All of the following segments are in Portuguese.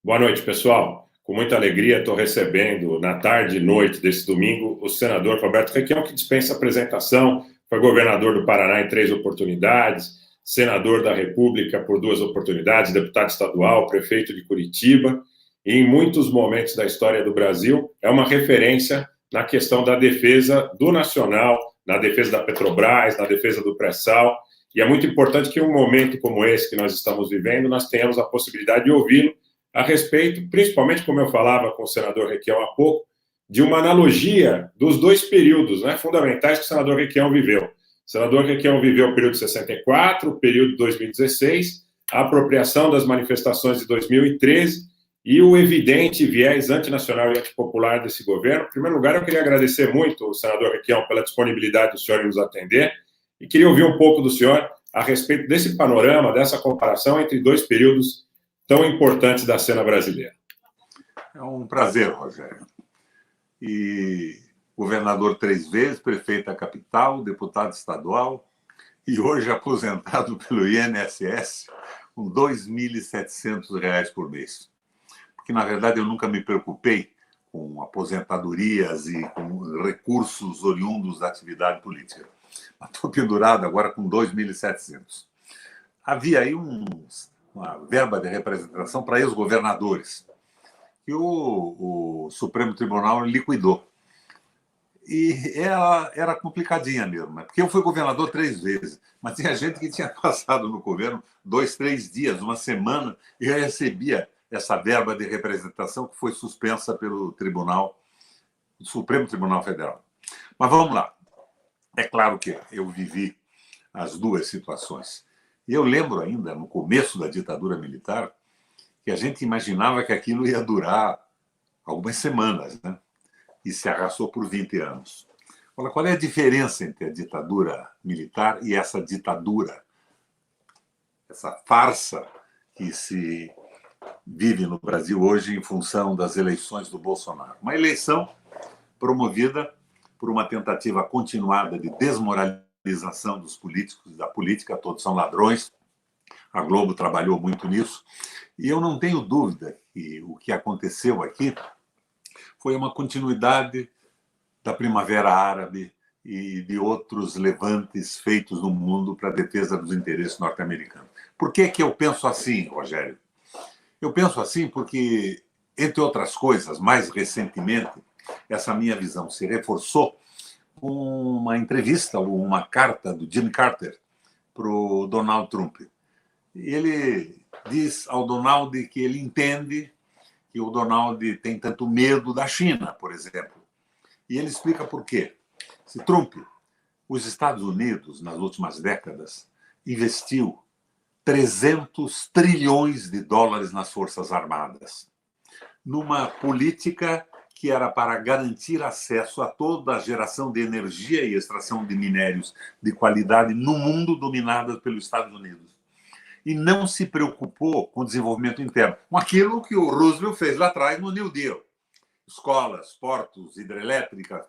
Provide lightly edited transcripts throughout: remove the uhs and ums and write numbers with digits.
Boa noite, pessoal. Com muita alegria, estou recebendo, na tarde e noite desse domingo, o senador Roberto Requião, que dispensa apresentação, foi governador do Paraná em 3 oportunidades, senador da República por 2 oportunidades, deputado estadual, prefeito de Curitiba, e em muitos momentos da história do Brasil, é uma referência na questão da defesa do nacional, na defesa da Petrobras, na defesa do pré-sal, e é muito importante que em um momento como esse que nós estamos vivendo, nós tenhamos a possibilidade de ouvi-lo a respeito, principalmente, como eu falava com o senador Requião há pouco, de uma analogia dos 2 períodos, né, fundamentais que o senador Requião viveu. O senador Requião viveu o período de 64, o período de 2016, a apropriação das manifestações de 2013 e o evidente viés antinacional e antipopular desse governo. Em primeiro lugar, eu queria agradecer muito ao senador Requião pela disponibilidade do senhor em nos atender e queria ouvir um pouco do senhor a respeito desse panorama, dessa comparação entre 2 períodos tão importantes da cena brasileira. É um prazer, Rogério. E governador 3 vezes, prefeito da capital, deputado estadual e hoje aposentado pelo INSS com R$ 2.700 por mês. Porque, na verdade, eu nunca me preocupei com aposentadorias e com recursos oriundos da atividade política. Estou pendurado agora com 2.700. Havia aí uma verba de representação para ex-governadores, que o Supremo Tribunal liquidou. E ela era complicadinha mesmo, porque eu fui governador 3 vezes, mas tinha gente que tinha passado no governo 2, 3 dias, uma semana, e eu recebia essa verba de representação que foi suspensa pelo Supremo Tribunal Federal. Mas vamos lá. É claro que eu vivi as 2 situações. E eu lembro ainda, no começo da ditadura militar, que a gente imaginava que aquilo ia durar algumas semanas, né? E se arrastou por 20 anos. Agora, qual é a diferença entre a ditadura militar e essa ditadura, essa farsa que se vive no Brasil hoje em função das eleições do Bolsonaro? Uma eleição promovida por uma tentativa continuada de desmoralização dos políticos, da política, todos são ladrões. A Globo trabalhou muito nisso. E eu não tenho dúvida que o que aconteceu aqui foi uma continuidade da Primavera Árabe e de outros levantes feitos no mundo para a defesa dos interesses norte-americanos. Por que que eu penso assim, Rogério? Eu penso assim porque, entre outras coisas, mais recentemente, essa minha visão se reforçou com uma entrevista, uma carta do Jimmy Carter para o Donald Trump. Ele diz ao Donald que ele entende que o Donald tem tanto medo da China, por exemplo. E ele explica por quê. Se Trump, os Estados Unidos, nas últimas décadas, investiu 300 trilhões de dólares nas Forças Armadas, numa política que era para garantir acesso a toda a geração de energia e extração de minérios de qualidade no mundo dominado pelos Estados Unidos. E não se preocupou com o desenvolvimento interno, com aquilo que o Roosevelt fez lá atrás no New Deal. Escolas, portos, hidrelétrica.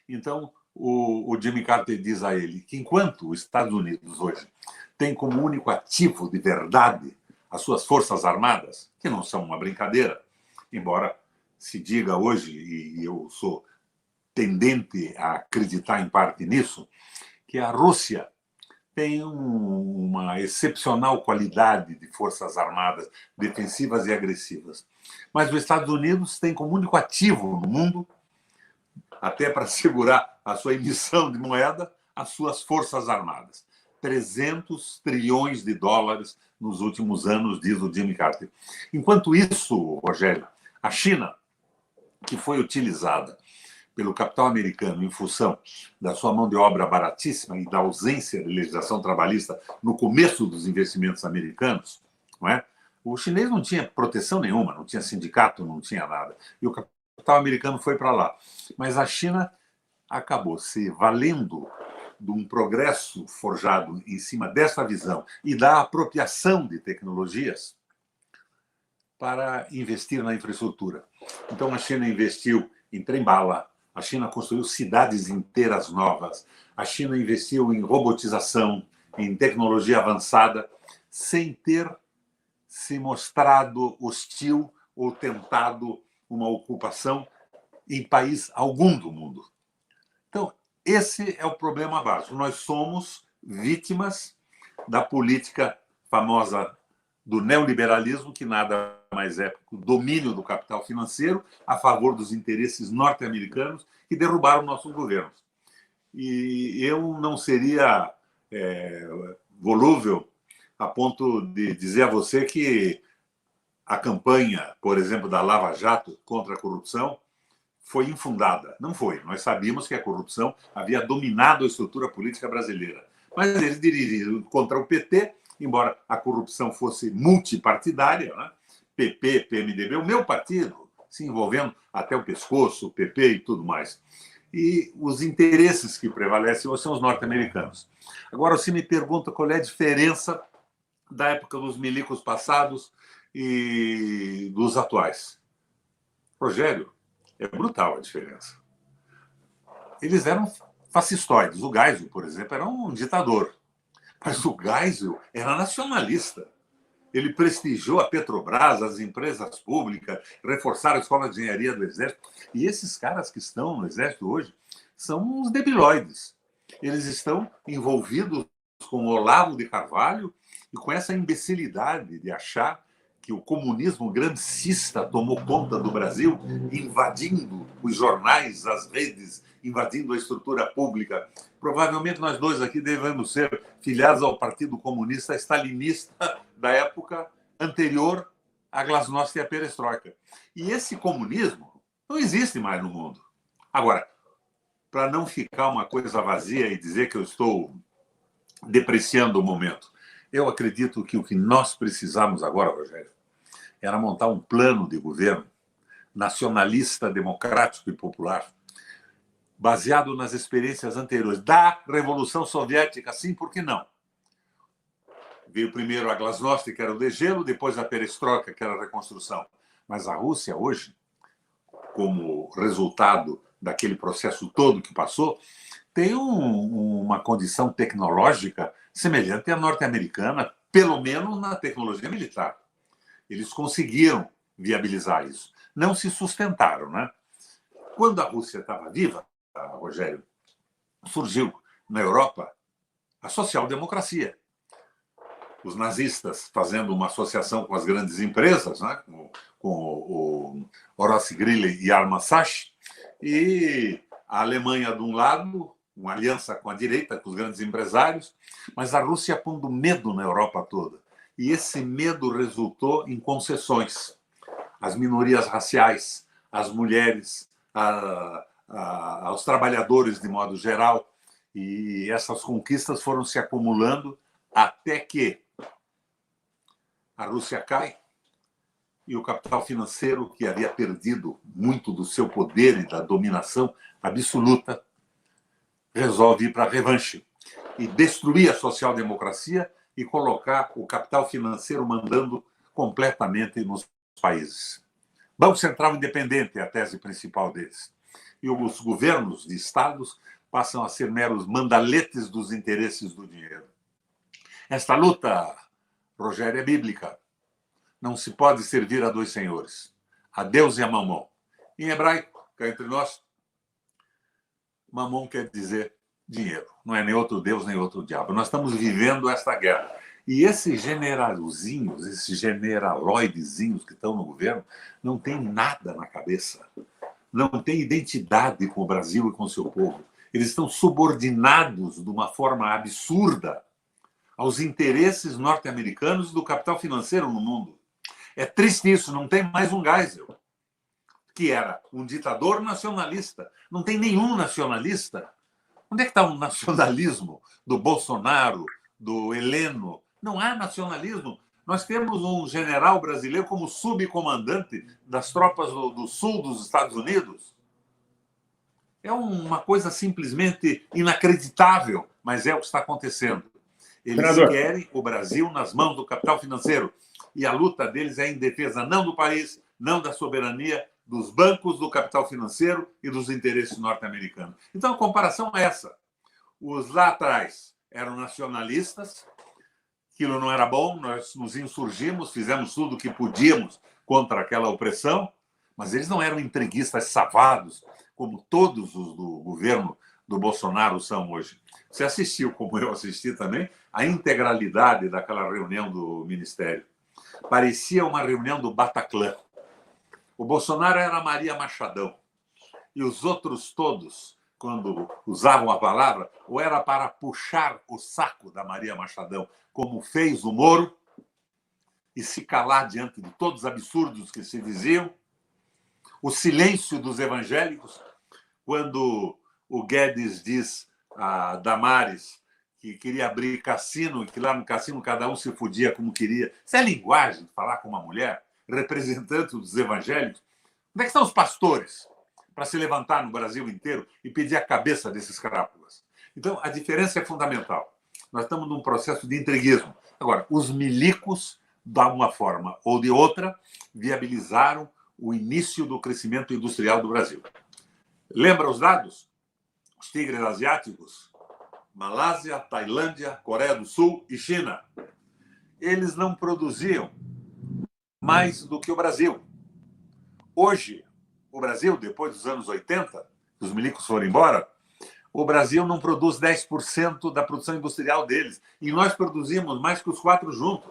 Então, o Jimmy Carter diz a ele que enquanto os Estados Unidos hoje tem como único ativo de verdade as suas forças armadas, que não são uma brincadeira, embora se diga hoje, e eu sou tendente a acreditar em parte nisso, que a Rússia tem uma excepcional qualidade de forças armadas defensivas e agressivas. Mas os Estados Unidos tem como único ativo no mundo, até para segurar a sua emissão de moeda, as suas forças armadas. 300 trilhões de dólares nos últimos anos, diz o Jimmy Carter. Enquanto isso, Rogério, a China, que foi utilizada pelo capital americano em função da sua mão de obra baratíssima e da ausência de legislação trabalhista no começo dos investimentos americanos, não é? O chinês não tinha proteção nenhuma, não tinha sindicato, não tinha nada. E o capital americano foi para lá. Mas a China acabou se valendo de um progresso forjado em cima dessa visão e da apropriação de tecnologias para investir na infraestrutura. Então, a China investiu em trem-bala, a China construiu cidades inteiras novas, a China investiu em robotização, em tecnologia avançada, sem ter se mostrado hostil ou tentado uma ocupação em país algum do mundo. Então, esse é o problema básico. Nós somos vítimas da política famosa do neoliberalismo, que nada mais é que o domínio do capital financeiro a favor dos interesses norte-americanos que derrubaram nossos governos. E eu não seria volúvel a ponto de dizer a você que a campanha, por exemplo, da Lava Jato contra a corrupção foi infundada. Não foi. Nós sabíamos que a corrupção havia dominado a estrutura política brasileira. Mas eles dirigiram contra o PT, embora a corrupção fosse multipartidária, né? PP, PMDB, o meu partido, se envolvendo até o pescoço, o PP e tudo mais. E os interesses que prevalecem hoje são os norte-americanos. Agora, você me pergunta qual é a diferença da época dos milicos passados e dos atuais. Rogério, é brutal a diferença. Eles eram fascistoides. O Geisel, por exemplo, era um ditador. Mas o Geisel era nacionalista. Ele prestigiou a Petrobras, as empresas públicas, reforçaram a escola de engenharia do Exército. E esses caras que estão no Exército hoje são uns debilóides. Eles estão envolvidos com Olavo de Carvalho e com essa imbecilidade de achar que o comunismo grancista tomou conta do Brasil, invadindo os jornais, as redes, invadindo a estrutura pública. Provavelmente nós dois aqui devemos ser filiados ao Partido Comunista Stalinista da época anterior à Glasnost e à Perestroika. E esse comunismo não existe mais no mundo. Agora, para não ficar uma coisa vazia e dizer que eu estou depreciando o momento, eu acredito que o que nós precisamos agora, Rogério, era montar um plano de governo nacionalista, democrático e popular, baseado nas experiências anteriores da Revolução Soviética, sim, por que não? Veio primeiro a Glasnost, que era o degelo, depois a Perestroika, que era a reconstrução. Mas a Rússia, hoje, como resultado daquele processo todo que passou, tem uma condição tecnológica semelhante à norte-americana, pelo menos na tecnologia militar. Eles conseguiram viabilizar isso. Não se sustentaram, né? Quando a Rússia estava viva, Rogério, surgiu na Europa a social-democracia. Os nazistas fazendo uma associação com as grandes empresas, né? com o Horace Greeley e Armasash, e a Alemanha de um lado, uma aliança com a direita, com os grandes empresários, mas a Rússia pondo medo na Europa toda. E esse medo resultou em concessões. As minorias raciais, as mulheres, aos trabalhadores de modo geral. E essas conquistas foram se acumulando até que a Rússia cai e o capital financeiro, que havia perdido muito do seu poder e da dominação absoluta, resolve ir para a revanche e destruir a social-democracia e colocar o capital financeiro mandando completamente nos países. Banco Central Independente é a tese principal deles. E os governos de estados passam a ser meros mandaletes dos interesses do dinheiro. Esta luta, Rogério, é bíblica. Não se pode servir a dois senhores, a Deus e a Mamon. Em hebraico, cá entre nós, Mamon quer dizer dinheiro. Não é nem outro Deus, nem outro diabo. Nós estamos vivendo esta guerra. E esses generalzinhos, esses generaloidezinhos que estão no governo, não têm nada na cabeça. Não têm identidade com o Brasil e com o seu povo. Eles estão subordinados de uma forma absurda aos interesses norte-americanos e do capital financeiro no mundo. É triste isso, não tem mais um Geisel, que era um ditador nacionalista. Não tem nenhum nacionalista. Onde é que está o nacionalismo do Bolsonaro, do Heleno? Não há nacionalismo. Nós temos um general brasileiro como subcomandante das tropas do sul dos Estados Unidos. É uma coisa simplesmente inacreditável, mas é o que está acontecendo. Eles querem o Brasil nas mãos do capital financeiro. E a luta deles é em defesa não do país, não da soberania, dos bancos, do capital financeiro e dos interesses norte-americanos. Então, a comparação é essa. Os lá atrás eram nacionalistas, aquilo não era bom, nós nos insurgimos, fizemos tudo o que podíamos contra aquela opressão, mas eles não eram entreguistas safados, como todos os do governo do Bolsonaro são hoje. Você assistiu, como eu assisti também, a integralidade daquela reunião do Ministério. Parecia uma reunião do Bataclan. O Bolsonaro era Maria Machadão. E os outros todos, quando usavam a palavra, ou era para puxar o saco da Maria Machadão, como fez o Moro, e se calar diante de todos os absurdos que se diziam. O silêncio dos evangélicos, quando o Guedes diz a Damares que queria abrir cassino e que lá no cassino cada um se fudia como queria. Isso é linguagem de falar com uma mulher, representante dos evangélicos. Onde é que estão os pastores para se levantar no Brasil inteiro e pedir a cabeça desses crápulas? Então, a diferença é fundamental. Nós estamos num processo de entreguismo. Agora, os milicos, de uma forma ou de outra, viabilizaram o início do crescimento industrial do Brasil. Lembra os dados? Os tigres asiáticos, Malásia, Tailândia, Coreia do Sul e China, eles não produziam mais do que o Brasil. Hoje, o Brasil, depois dos anos 80, que os milicos foram embora, o Brasil não produz 10% da produção industrial deles. E nós produzimos mais que os 4 juntos.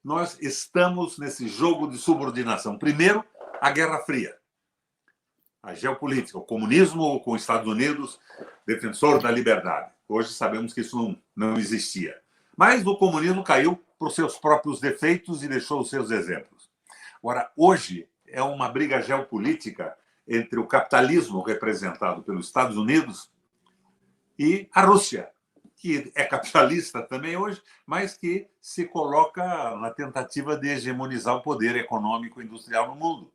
Nós estamos nesse jogo de subordinação. Primeiro, a Guerra Fria. A geopolítica, o comunismo com os Estados Unidos, defensor da liberdade. Hoje sabemos que isso não existia. Mas o comunismo caiu por seus próprios defeitos e deixou os seus exemplos. Agora, hoje é uma briga geopolítica entre o capitalismo representado pelos Estados Unidos e a Rússia, que é capitalista também hoje, mas que se coloca na tentativa de hegemonizar o poder econômico e industrial no mundo.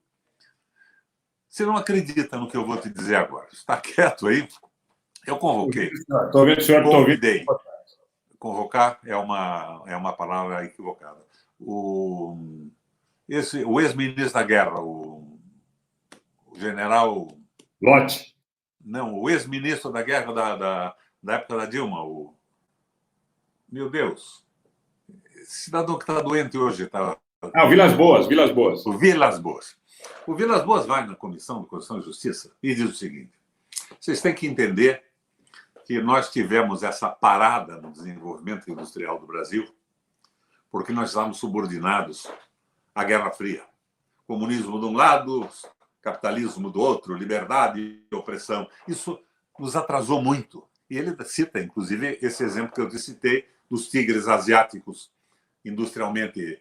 Você não acredita no que eu vou te dizer agora. Está quieto aí? Eu convoquei. Estou vendo, senhor. Convidei. Convocar é uma palavra equivocada. O ex-ministro da Guerra, o general... Lott. Não, o ex-ministro da Guerra da época da Dilma, meu Deus, esse cidadão que está doente hoje. O Vilas Boas, Vilas Boas. O Vilas Boas. O Vilas Boas vai na Comissão de Constituição e Justiça e diz o seguinte: vocês têm que entender que nós tivemos essa parada no desenvolvimento industrial do Brasil porque nós estávamos subordinados à Guerra Fria. Comunismo de um lado, capitalismo do outro, liberdade e opressão. Isso nos atrasou muito. E ele cita, inclusive, esse exemplo que eu te citei dos tigres asiáticos industrialmente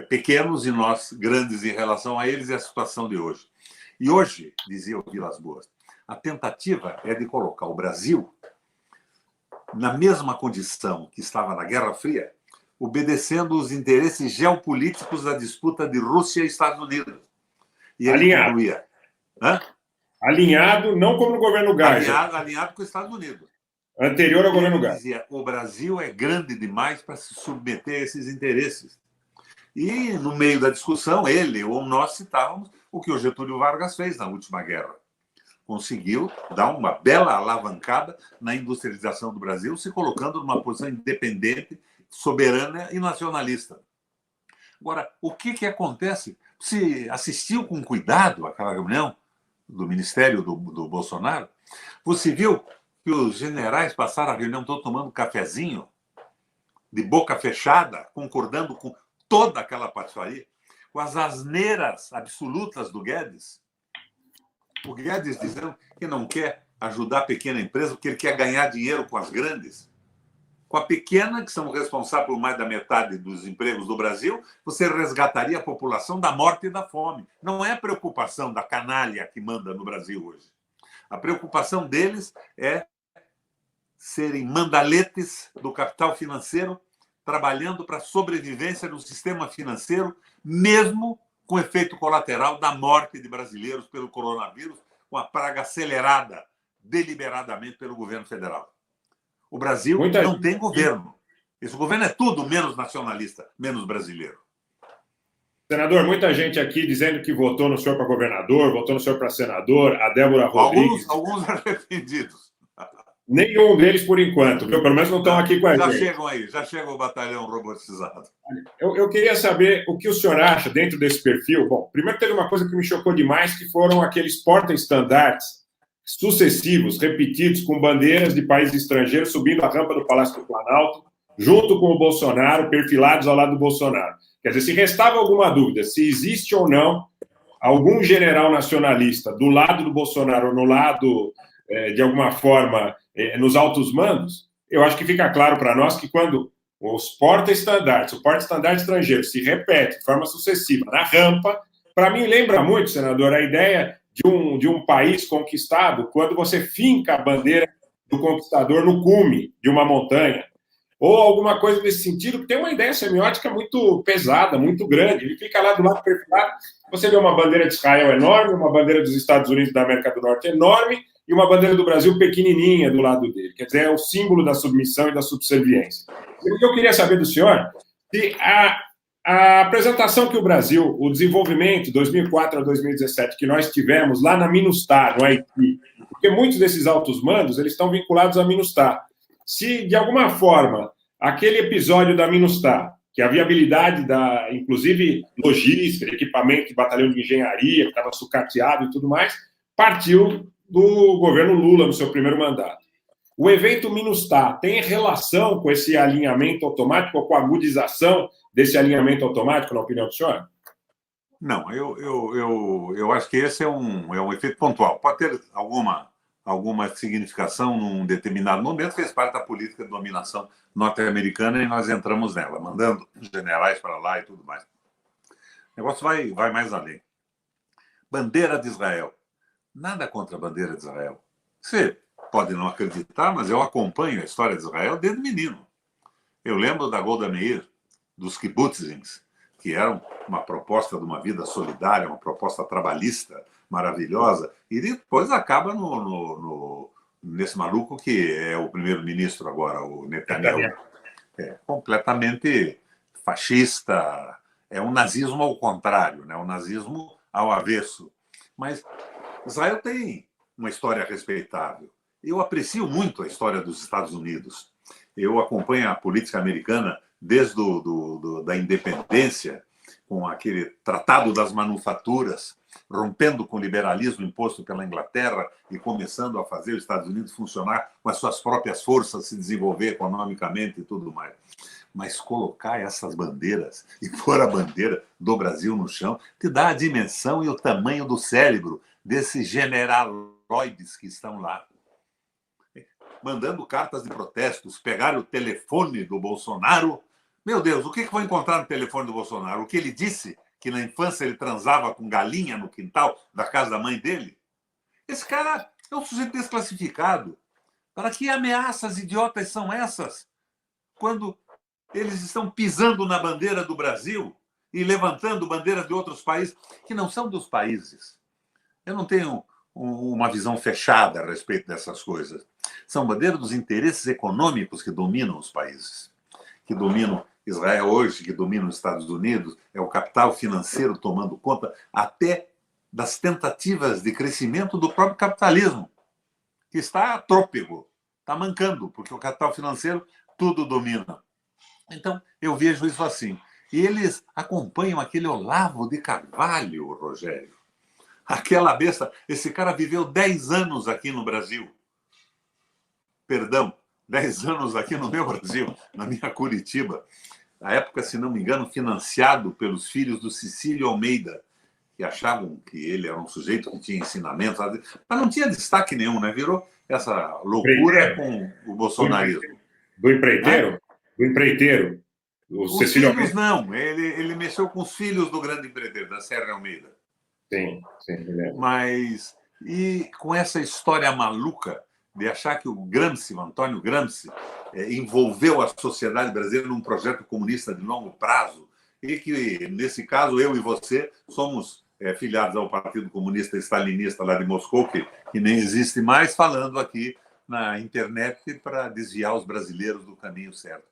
pequenos e nós grandes em relação a eles, e a situação de hoje. E hoje, dizia o Vilas Boas, a tentativa é de colocar o Brasil na mesma condição que estava na Guerra Fria, obedecendo os interesses geopolíticos da disputa de Rússia e Estados Unidos. E ele concluía. Alinhado, não como no governo Geisel. Alinhado com os Estados Unidos. Anterior ao governo Geisel. Dizia, o Brasil é grande demais para se submeter a esses interesses. E, no meio da discussão, ele ou nós citávamos o que o Getúlio Vargas fez na última guerra. Conseguiu dar uma bela alavancada na industrialização do Brasil, se colocando numa posição independente, soberana e nacionalista. Agora, o que acontece? Se assistiu com cuidado àquela reunião do Ministério do Bolsonaro, você viu que os generais passaram a reunião toda tomando cafezinho, de boca fechada, concordando com toda aquela patifaria, com as asneiras absolutas do Guedes. O Guedes dizendo que não quer ajudar a pequena empresa porque ele quer ganhar dinheiro com as grandes. Com a pequena, que são responsáveis por mais da metade dos empregos do Brasil, você resgataria a população da morte e da fome. Não é a preocupação da canalha que manda no Brasil hoje. A preocupação deles é serem mandaletes do capital financeiro, trabalhando para a sobrevivência do sistema financeiro, mesmo com efeito colateral da morte de brasileiros pelo coronavírus, com a praga acelerada deliberadamente pelo governo federal. O Brasil não tem governo. Esse governo é tudo menos nacionalista, menos brasileiro. Senador, muita gente aqui dizendo que votou no senhor para governador, votou no senhor para senador, a Débora Rodrigues. Alguns arrependidos. Nenhum deles, por enquanto, viu? Pelo menos não estão aqui com a Já gente. chegam aí, já chega o batalhão robotizado. Eu queria saber o que o senhor acha dentro desse perfil. Bom, primeiro teve uma coisa que me chocou demais, que foram aqueles porta-estandartes sucessivos, repetidos, com bandeiras de países estrangeiros subindo a rampa do Palácio do Planalto, junto com o Bolsonaro, perfilados ao lado do Bolsonaro. Quer dizer, se restava alguma dúvida se existe ou não algum general nacionalista do lado do Bolsonaro ou no lado, de alguma forma, nos altos mandos, eu acho que fica claro para nós que quando os porta-estandartes, o porta-estandarte estrangeiro se repete de forma sucessiva na rampa, para mim lembra muito, senador, a ideia de um país conquistado quando você finca a bandeira do conquistador no cume de uma montanha, ou alguma coisa nesse sentido, que tem uma ideia semiótica muito pesada, muito grande. Ele fica lá do lado perfilado, você vê uma bandeira de Israel enorme, uma bandeira dos Estados Unidos da América do Norte enorme e uma bandeira do Brasil pequenininha do lado dele. Quer dizer, é o símbolo da submissão e da subserviência. E o que eu queria saber do senhor, se a apresentação que o Brasil, o desenvolvimento 2004 a 2017 que nós tivemos lá na MINUSTAH, no Haiti, porque muitos desses altos mandos eles estão vinculados à MINUSTAH. Se, de alguma forma, aquele episódio da MINUSTAH, que a viabilidade da, inclusive, logística, equipamento de batalhão de engenharia, que estava sucateado e tudo mais, partiu do governo Lula no seu primeiro mandato. O evento MINUSTAH tem relação com esse alinhamento automático ou com a agudização desse alinhamento automático, na opinião do senhor? Não, eu acho que esse é um efeito pontual. Pode ter alguma significação num determinado momento, fez parte da política de dominação norte-americana e nós entramos nela, mandando generais para lá e tudo mais. O negócio vai mais além. Bandeira de Israel. Nada contra a bandeira de Israel. Você pode não acreditar, mas eu acompanho a história de Israel desde menino. Eu lembro da Golda Meir, dos kibbutzings, que eram uma proposta de uma vida solidária, uma proposta trabalhista maravilhosa, e depois acaba nesse maluco que é o primeiro-ministro agora, o Netanyahu. É completamente fascista, é um nazismo ao contrário, né? Um nazismo ao avesso. Mas Israel tem uma história respeitável. Eu aprecio muito a história dos Estados Unidos. Eu acompanho a política americana desde da independência, com aquele Tratado das Manufaturas, rompendo com o liberalismo imposto pela Inglaterra e começando a fazer os Estados Unidos funcionar com as suas próprias forças, se desenvolver economicamente e tudo mais. Mas colocar essas bandeiras e pôr a bandeira do Brasil no chão te dá a dimensão e o tamanho do cérebro desses generaloides que estão lá, mandando cartas de protestos, pegar o telefone do Bolsonaro. Meu Deus, o que vou encontrar no telefone do Bolsonaro? O que ele disse, que na infância ele transava com galinha no quintal da casa da mãe dele? Esse cara é um sujeito desclassificado. Para que ameaças idiotas são essas? Quando eles estão pisando na bandeira do Brasil e levantando bandeiras de outros países que não são dos países. Eu não tenho uma visão fechada a respeito dessas coisas. São bandeiras dos interesses econômicos que dominam os países, que dominam Israel hoje, que dominam os Estados Unidos, é o capital financeiro tomando conta até das tentativas de crescimento do próprio capitalismo, que está trôpego, está mancando, porque o capital financeiro tudo domina. Então, eu vejo isso assim. E eles acompanham aquele Olavo de Carvalho, Rogério. Aquela besta, esse cara viveu 10 anos aqui no Brasil. Perdão, 10 anos aqui no meu Brasil, na minha Curitiba. Na época, se não me engano, financiado pelos filhos do Cecílio Almeida, que achavam que ele era um sujeito que tinha ensinamento, mas não tinha destaque nenhum, né? Virou essa loucura com o bolsonarismo. Do empreiteiro? Do empreiteiro. Os Cecílio filhos Almeida. Não, ele mexeu com os filhos do grande empreiteiro, da Sérgio Almeida. Sim, mas e com essa história maluca de achar que o Antônio Gramsci, envolveu a sociedade brasileira num projeto comunista de longo prazo e que, nesse caso, eu e você somos filiados ao Partido Comunista Stalinista lá de Moscou, que nem existe mais, falando aqui na internet para desviar os brasileiros do caminho certo.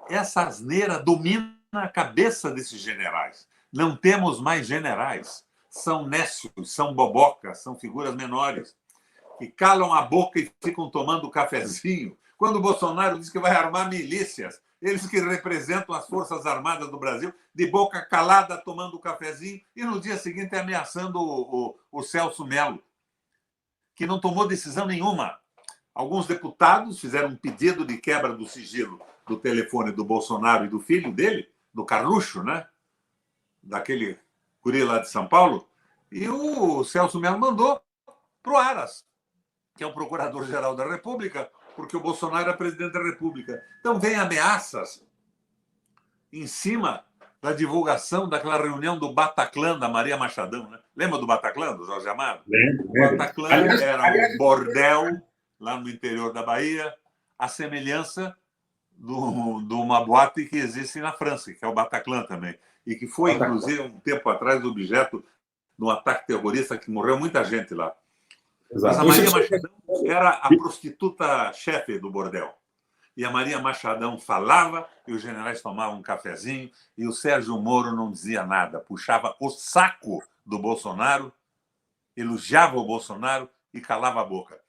Essa asneira domina a cabeça desses generais. Não temos mais generais. São nécios, são bobocas, são figuras menores. que calam a boca e ficam tomando cafezinho, quando o Bolsonaro diz que vai armar milícias, eles que representam as Forças Armadas do Brasil, de boca calada, tomando cafezinho, e no dia seguinte ameaçando o Celso Mello, que não tomou decisão nenhuma. Alguns deputados fizeram um pedido de quebra do sigilo do telefone do Bolsonaro e do filho dele, do Carluxo, né? Daquele guri lá de São Paulo, e o Celso Mello mandou para o Aras, que é o Procurador-Geral da República, porque o Bolsonaro é presidente da República. Então, vem ameaças em cima da divulgação daquela reunião do Bataclan, da Maria Machadão. Né? Lembra do Bataclan, do Jorge Amado? Lembro. O Bataclan era um bordel lá no interior da Bahia, a semelhança de uma boate que existe na França, que é o Bataclan também, e que foi, inclusive, um tempo atrás, objeto de um ataque terrorista que morreu muita gente lá. Exato. Mas a Maria Machadão era a prostituta-chefe do bordel. E a Maria Machadão falava, e os generais tomavam um cafezinho, e o Sérgio Moro não dizia nada, puxava o saco do Bolsonaro, elogiava o Bolsonaro e calava a boca.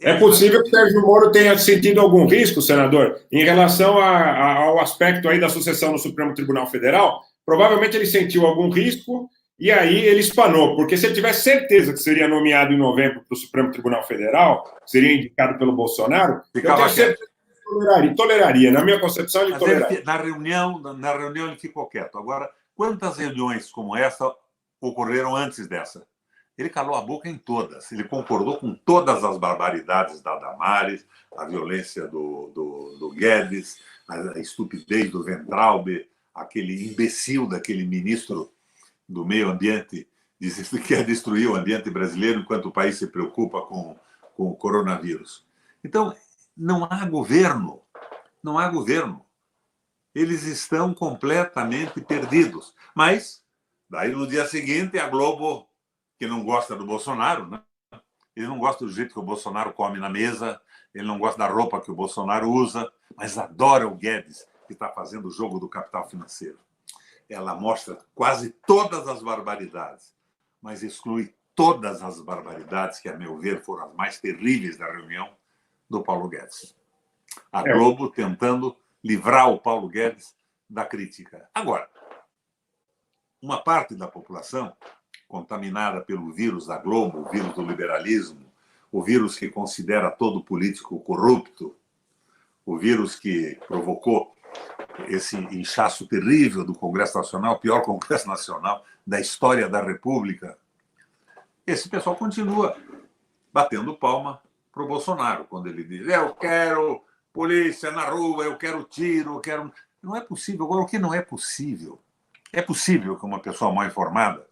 É possível que o Sérgio Moro tenha sentido algum risco, senador, em relação ao aspecto aí da sucessão no Supremo Tribunal Federal? Provavelmente ele sentiu algum risco e aí ele espanou, porque se ele tivesse certeza que seria nomeado em novembro para o Supremo Tribunal Federal, seria indicado pelo Bolsonaro, eu tenho certeza que toleraria. Na minha concepção, ele toleraria. Na reunião ele ficou quieto. Agora, quantas reuniões como essa ocorreram antes dessa? Ele calou a boca em todas. Ele concordou com todas as barbaridades da Damares, a violência do Guedes, a estupidez do Weintraub, aquele imbecil daquele ministro do meio ambiente, dizendo que quer destruir o ambiente brasileiro enquanto o país se preocupa com o coronavírus. Então, não há governo. Não há governo. Eles estão completamente perdidos. Mas, daí no dia seguinte, a Globo, que não gosta do Bolsonaro, né? Ele não gosta do jeito que o Bolsonaro come na mesa, ele não gosta da roupa que o Bolsonaro usa, mas adora o Guedes, que está fazendo o jogo do capital financeiro. Ela mostra quase todas as barbaridades, mas exclui todas as barbaridades que, a meu ver, foram as mais terríveis da reunião do Paulo Guedes. A Globo tentando livrar o Paulo Guedes da crítica. Agora, uma parte da população contaminada pelo vírus da Globo, o vírus do liberalismo, o vírus que considera todo político corrupto, o vírus que provocou esse inchaço terrível do Congresso Nacional, o pior Congresso Nacional da história da República. Esse pessoal continua batendo palma para o Bolsonaro, quando ele diz: eu quero polícia na rua, eu quero tiro, eu quero... Não é possível. Agora, o que não é possível? É possível que uma pessoa mal informada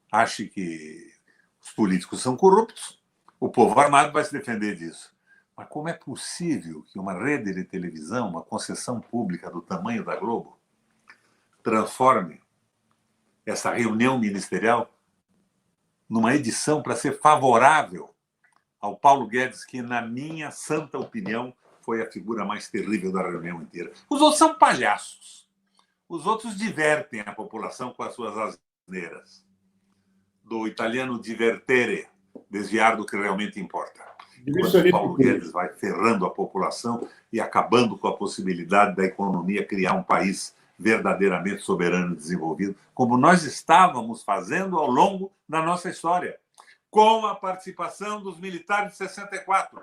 ache que os políticos são corruptos, o povo armado vai se defender disso. Mas como é possível que uma rede de televisão, uma concessão pública do tamanho da Globo, transforme essa reunião ministerial numa edição para ser favorável ao Paulo Guedes, que, na minha santa opinião, foi a figura mais terrível da reunião inteira? Os outros são palhaços. Os outros divertem a população com as suas asneiras. Do italiano divertere, desviar do que realmente importa. Enquanto o Paulo Guedes vai ferrando a população e acabando com a possibilidade da economia criar um país verdadeiramente soberano e desenvolvido, como nós estávamos fazendo ao longo da nossa história, com a participação dos militares de 64,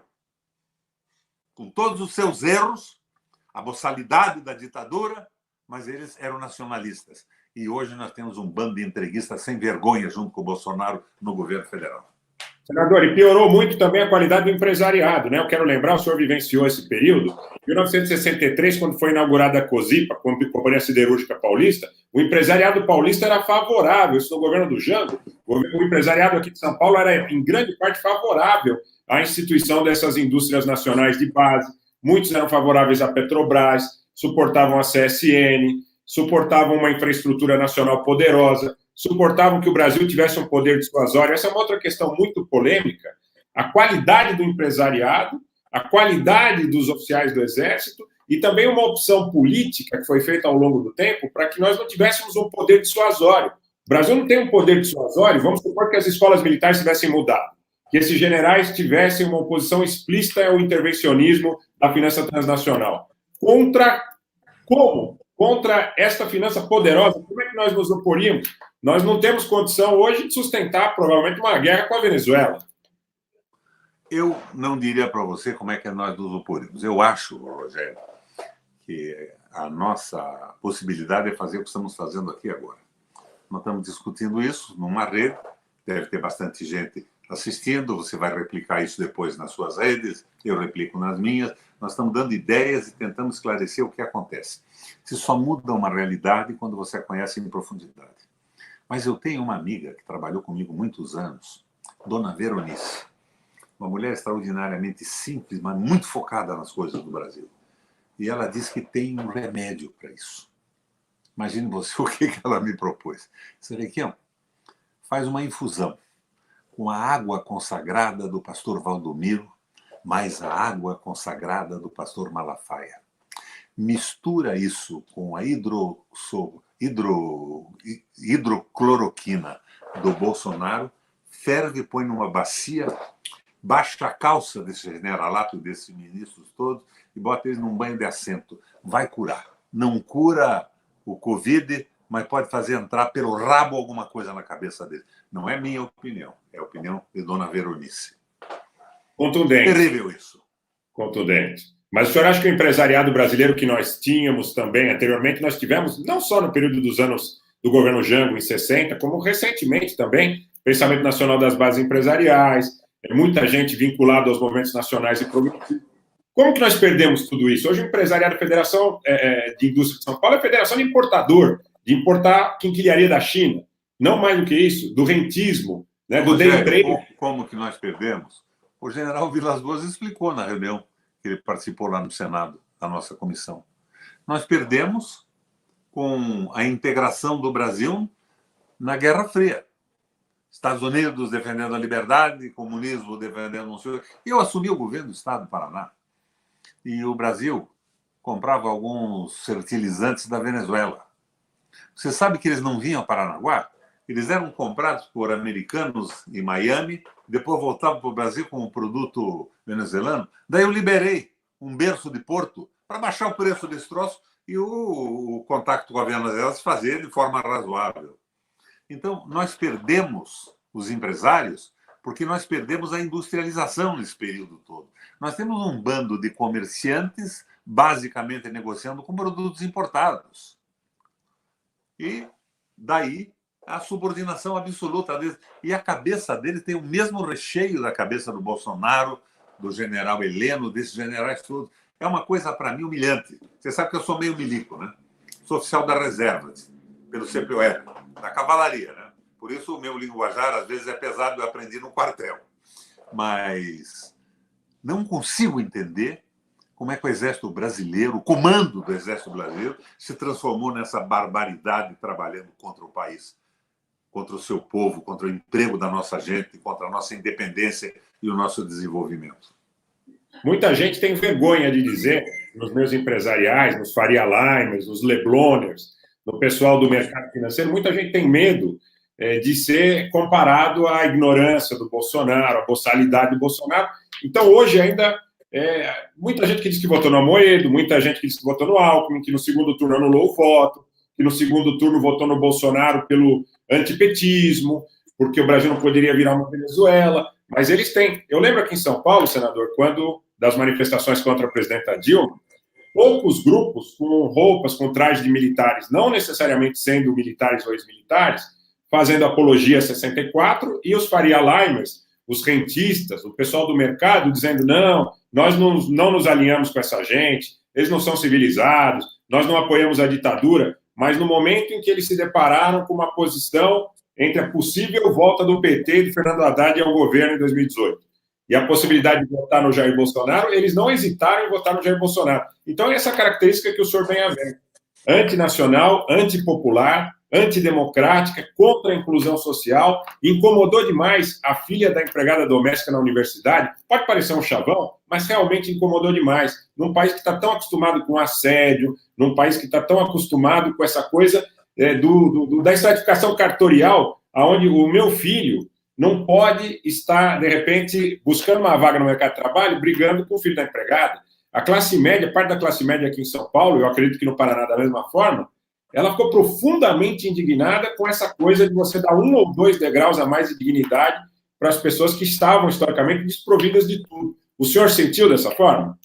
com todos os seus erros, a boçalidade da ditadura, mas eles eram nacionalistas. E hoje nós temos um bando de entreguistas sem vergonha junto com o Bolsonaro no governo federal. Senador, e piorou muito também a qualidade do empresariado, né? Eu quero lembrar, o senhor vivenciou esse período. Em 1963, quando foi inaugurada a COSIPA, a Companhia Siderúrgica Paulista, o empresariado paulista era favorável, isso no governo do Jango. O empresariado aqui de São Paulo era, em grande parte, favorável à instituição dessas indústrias nacionais de base. Muitos eram favoráveis à Petrobras, suportavam a CSN, suportavam uma infraestrutura nacional poderosa, suportavam que o Brasil tivesse um poder dissuasório. Essa é uma outra questão muito polêmica. A qualidade do empresariado, a qualidade dos oficiais do Exército e também uma opção política que foi feita ao longo do tempo para que nós não tivéssemos um poder dissuasório. O Brasil não tem um poder dissuasório, vamos supor que as escolas militares tivessem mudado. que esses generais tivessem uma oposição explícita ao intervencionismo da finança transnacional. Contra esta finança poderosa, como é que nós nos oporíamos? Nós não temos condição hoje de sustentar, provavelmente, uma guerra com a Venezuela. Eu não diria para você como é que nós nos oporíamos. Eu acho, Rogério, que a nossa possibilidade é fazer o que estamos fazendo aqui agora. Nós estamos discutindo isso numa rede, deve ter bastante gente assistindo, você vai replicar isso depois nas suas redes, eu replico nas minhas. Nós estamos dando ideias e tentando esclarecer o que acontece. Se só muda uma realidade quando você a conhece em profundidade. Mas eu tenho uma amiga que trabalhou comigo muitos anos, Dona Veronice, uma mulher extraordinariamente simples, mas muito focada nas coisas do Brasil. E ela diz que tem um remédio para isso. Imagine você o que ela me propôs. Serequião, faz uma infusão com a água consagrada do pastor Valdomiro, mais a água consagrada do pastor Malafaia. Mistura isso com a hidrocloroquina do Bolsonaro, ferve, põe numa bacia, baixa a calça desse generalato, desses ministros todos, e bota eles num banho de assento. Vai curar. Não cura o Covid, mas pode fazer entrar pelo rabo alguma coisa na cabeça dele. Não é minha opinião, é a opinião de Dona Veronice. Contundente. Terrível isso. Contundente. Mas o senhor acha que o empresariado brasileiro que nós tínhamos também anteriormente, nós tivemos, não só no período dos anos do governo Jango, em 60, como recentemente também, pensamento nacional das bases empresariais, muita gente vinculada aos movimentos nacionais e progressistas. Como que nós perdemos tudo isso? Hoje o empresariado, a Federação de Indústria de São Paulo é a federação de importador, de importar quinquilharia da China. Não mais do que isso, do rentismo, né, do day trade. Como que nós perdemos? O general Vilas Boas explicou na reunião que ele participou lá no Senado, da nossa comissão. Nós perdemos com a integração do Brasil na Guerra Fria. Estados Unidos defendendo a liberdade, comunismo defendendo não sei o quê. Eu assumi o governo do Estado do Paraná. E o Brasil comprava alguns fertilizantes da Venezuela. Você sabe que eles não vinham a Paranaguá? Eles eram comprados por americanos em Miami, depois voltavam para o Brasil com um produto venezuelano. Daí eu liberei um berço de porto para baixar o preço desse troço e o contato com a Venezuela se fazer de forma razoável. Então, nós perdemos os empresários porque nós perdemos a industrialização nesse período todo. Nós temos um bando de comerciantes basicamente negociando com produtos importados. E daí a subordinação absoluta deles. E a cabeça deles tem o mesmo recheio da cabeça do Bolsonaro, do general Heleno, desses generais todos. É uma coisa, para mim, humilhante. Você sabe que eu sou meio milico, né? Sou oficial da reserva, pelo CPOE, da cavalaria, né? Por isso o meu linguajar, às vezes, é pesado, eu aprendi no quartel. Mas não consigo entender como é que o Exército Brasileiro, o comando do Exército Brasileiro, se transformou nessa barbaridade trabalhando contra o país, contra o seu povo, contra o emprego da nossa gente, contra a nossa independência e o nosso desenvolvimento. Muita gente tem vergonha de dizer, nos meus empresariais, nos Faria Limers, nos Lebloners, no pessoal do mercado financeiro, muita gente tem medo de ser comparado à ignorância do Bolsonaro, à boçalidade do Bolsonaro. Então, hoje ainda, muita gente que diz que votou no Amoedo, muita gente que diz que votou no Alckmin, que no segundo turno anulou o voto, que no segundo turno votou no Bolsonaro pelo antipetismo, porque o Brasil não poderia virar uma Venezuela, mas eles têm. Eu lembro aqui em São Paulo, senador, quando das manifestações contra a presidenta Dilma, poucos grupos com roupas, com trajes de militares, não necessariamente sendo militares ou ex-militares, fazendo apologia a 64, e os Faria Limers, os rentistas, o pessoal do mercado, dizendo, não, nós não nos alinhamos com essa gente, eles não são civilizados, nós não apoiamos a ditadura, mas no momento em que eles se depararam com uma posição entre a possível volta do PT e de Fernando Haddad ao governo em 2018 e a possibilidade de votar no Jair Bolsonaro, eles não hesitaram em votar no Jair Bolsonaro. Então, é essa característica que o senhor vem a ver. Antinacional, antipopular, antidemocrática, contra a inclusão social, incomodou demais a filha da empregada doméstica na universidade. Pode parecer um chavão, mas realmente incomodou demais. Num país que está tão acostumado com assédio, num país que está tão acostumado com essa coisa da estratificação cartorial, onde o meu filho não pode estar, de repente, buscando uma vaga no mercado de trabalho, brigando com o filho da empregada. A classe média, parte da classe média aqui em São Paulo, eu acredito que no Paraná da mesma forma, ela ficou profundamente indignada com essa coisa de você dar 1 ou 2 degraus a mais de dignidade para as pessoas que estavam, historicamente, desprovidas de tudo. O senhor sentiu dessa forma?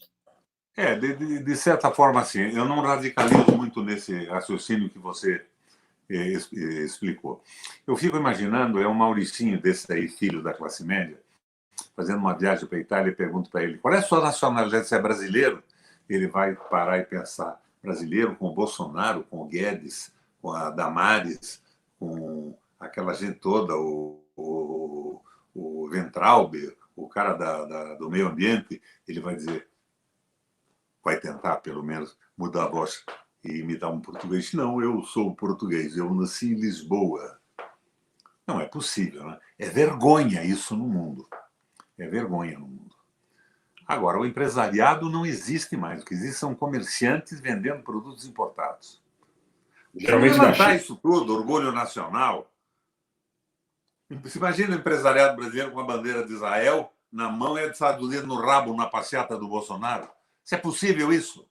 De certa forma, sim. Eu não radicalizo muito nesse raciocínio que você explicou. Eu fico imaginando, é um Mauricinho desse aí, filho da classe média, fazendo uma viagem para a Itália e pergunto para ele, qual é a sua nacionalidade? Você é brasileiro? Ele vai parar e pensar, brasileiro com o Bolsonaro, com o Guedes, com a Damares, com aquela gente toda, o Ventralbe, o cara do meio ambiente, ele vai dizer, vai tentar, pelo menos, mudar a voz e imitar um português. Não, eu sou português, eu nasci em Lisboa. Não é possível, né? É vergonha isso no mundo. É vergonha no mundo. Agora, o empresariado não existe mais. O que existe são comerciantes vendendo produtos importados. Geralmente levantar isso tudo, orgulho nacional. Você imagina o empresariado brasileiro com a bandeira de Israel na mão e a dos Estados Unidos no rabo na passeata do Bolsonaro? Se é possível isso?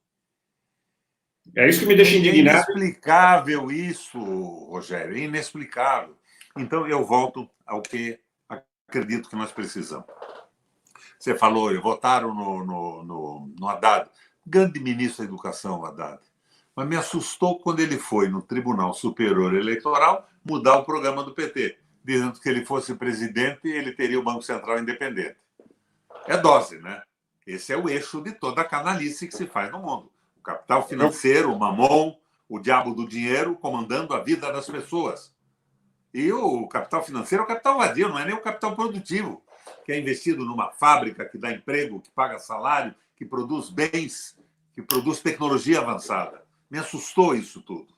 É isso que me deixa indignado. É inexplicável isso, Rogério, é inexplicável. Então, eu volto ao que acredito que nós precisamos. Você falou, votaram no Haddad, grande ministro da Educação, o Haddad. Mas me assustou quando ele foi no Tribunal Superior Eleitoral mudar o programa do PT, dizendo que se ele fosse presidente, ele teria o Banco Central independente. É dose, né? Esse é o eixo de toda a canalice que se faz no mundo. O capital financeiro, o mamon, o diabo do dinheiro comandando a vida das pessoas. E o capital financeiro é o capital vadio, não é nem o capital produtivo, que é investido numa fábrica que dá emprego, que paga salário, que produz bens, que produz tecnologia avançada. Me assustou isso tudo.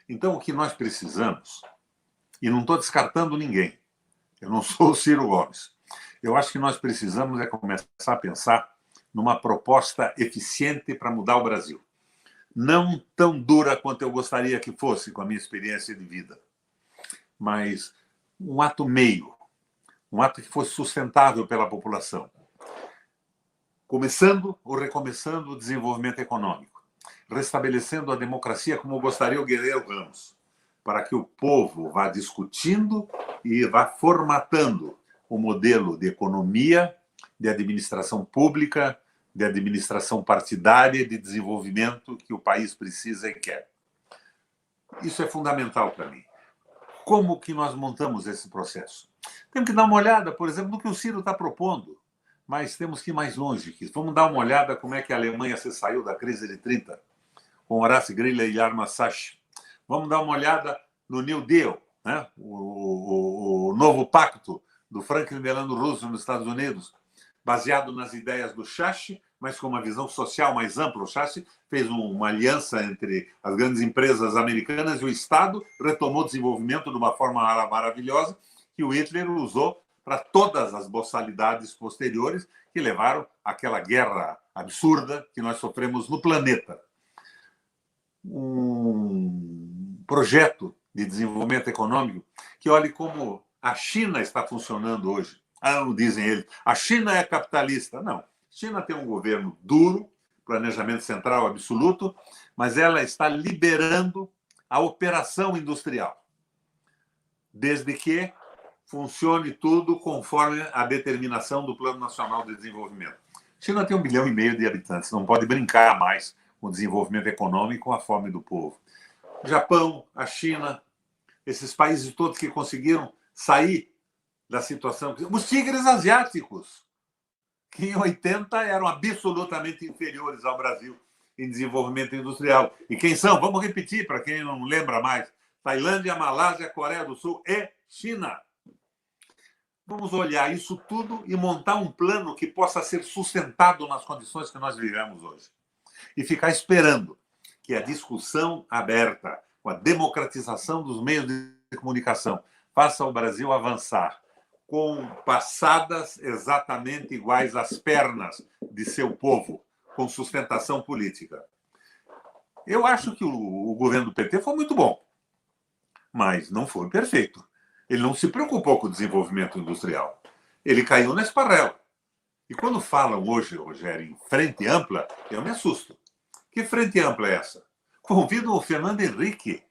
Então, o que nós precisamos, e não estou descartando ninguém, eu não sou o Ciro Gomes, eu acho que nós precisamos é começar a pensar numa proposta eficiente para mudar o Brasil. Não tão dura quanto eu gostaria que fosse, com a minha experiência de vida, mas um ato meio, um ato que fosse sustentável pela população. Começando ou recomeçando o desenvolvimento econômico, restabelecendo a democracia como gostaria o Guerreiro Ramos, para que o povo vá discutindo e vá formatando o modelo de economia, de administração pública, de administração partidária, de desenvolvimento que o país precisa e quer. Isso é fundamental para mim. Como que nós montamos esse processo? Temos que dar uma olhada, por exemplo, no que o Ciro está propondo, mas temos que ir mais longe que isso. Vamos dar uma olhada como é que a Alemanha se saiu da crise de 30, com Horace Greeley e Arma Sachi. Vamos dar uma olhada no New Deal, né? o novo pacto do Franklin Delano Roosevelt nos Estados Unidos, baseado nas ideias do Schacht, mas com uma visão social mais ampla. O Schacht fez uma aliança entre as grandes empresas americanas e o Estado, retomou o desenvolvimento de uma forma maravilhosa que o Hitler usou para todas as boçalidades posteriores que levaram àquela guerra absurda que nós sofremos no planeta. Um projeto de desenvolvimento econômico que olhe como a China está funcionando hoje. Não dizem eles, a China é capitalista. Não, a China tem um governo duro, planejamento central absoluto, mas ela está liberando a operação industrial, desde que funcione tudo conforme a determinação do Plano Nacional de Desenvolvimento. A China tem 1,5 bilhão de habitantes, não pode brincar mais com o desenvolvimento econômico e com a fome do povo. O Japão, a China, esses países todos que conseguiram sair da situação. Os tigres asiáticos, que em 80 eram absolutamente inferiores ao Brasil em desenvolvimento industrial. E quem são? Vamos repetir, para quem não lembra mais. Tailândia, Malásia, Coreia do Sul e China. Vamos olhar isso tudo e montar um plano que possa ser sustentado nas condições que nós vivemos hoje. E ficar esperando que a discussão aberta, com a democratização dos meios de comunicação, faça o Brasil avançar com passadas exatamente iguais às pernas de seu povo, com sustentação política. Eu acho que o governo do PT foi muito bom, mas não foi perfeito. Ele não se preocupou com o desenvolvimento industrial. Ele caiu na esparrela. E quando falam hoje, Rogério, em frente ampla, eu me assusto. Que frente ampla é essa? Convido o Fernando Henrique,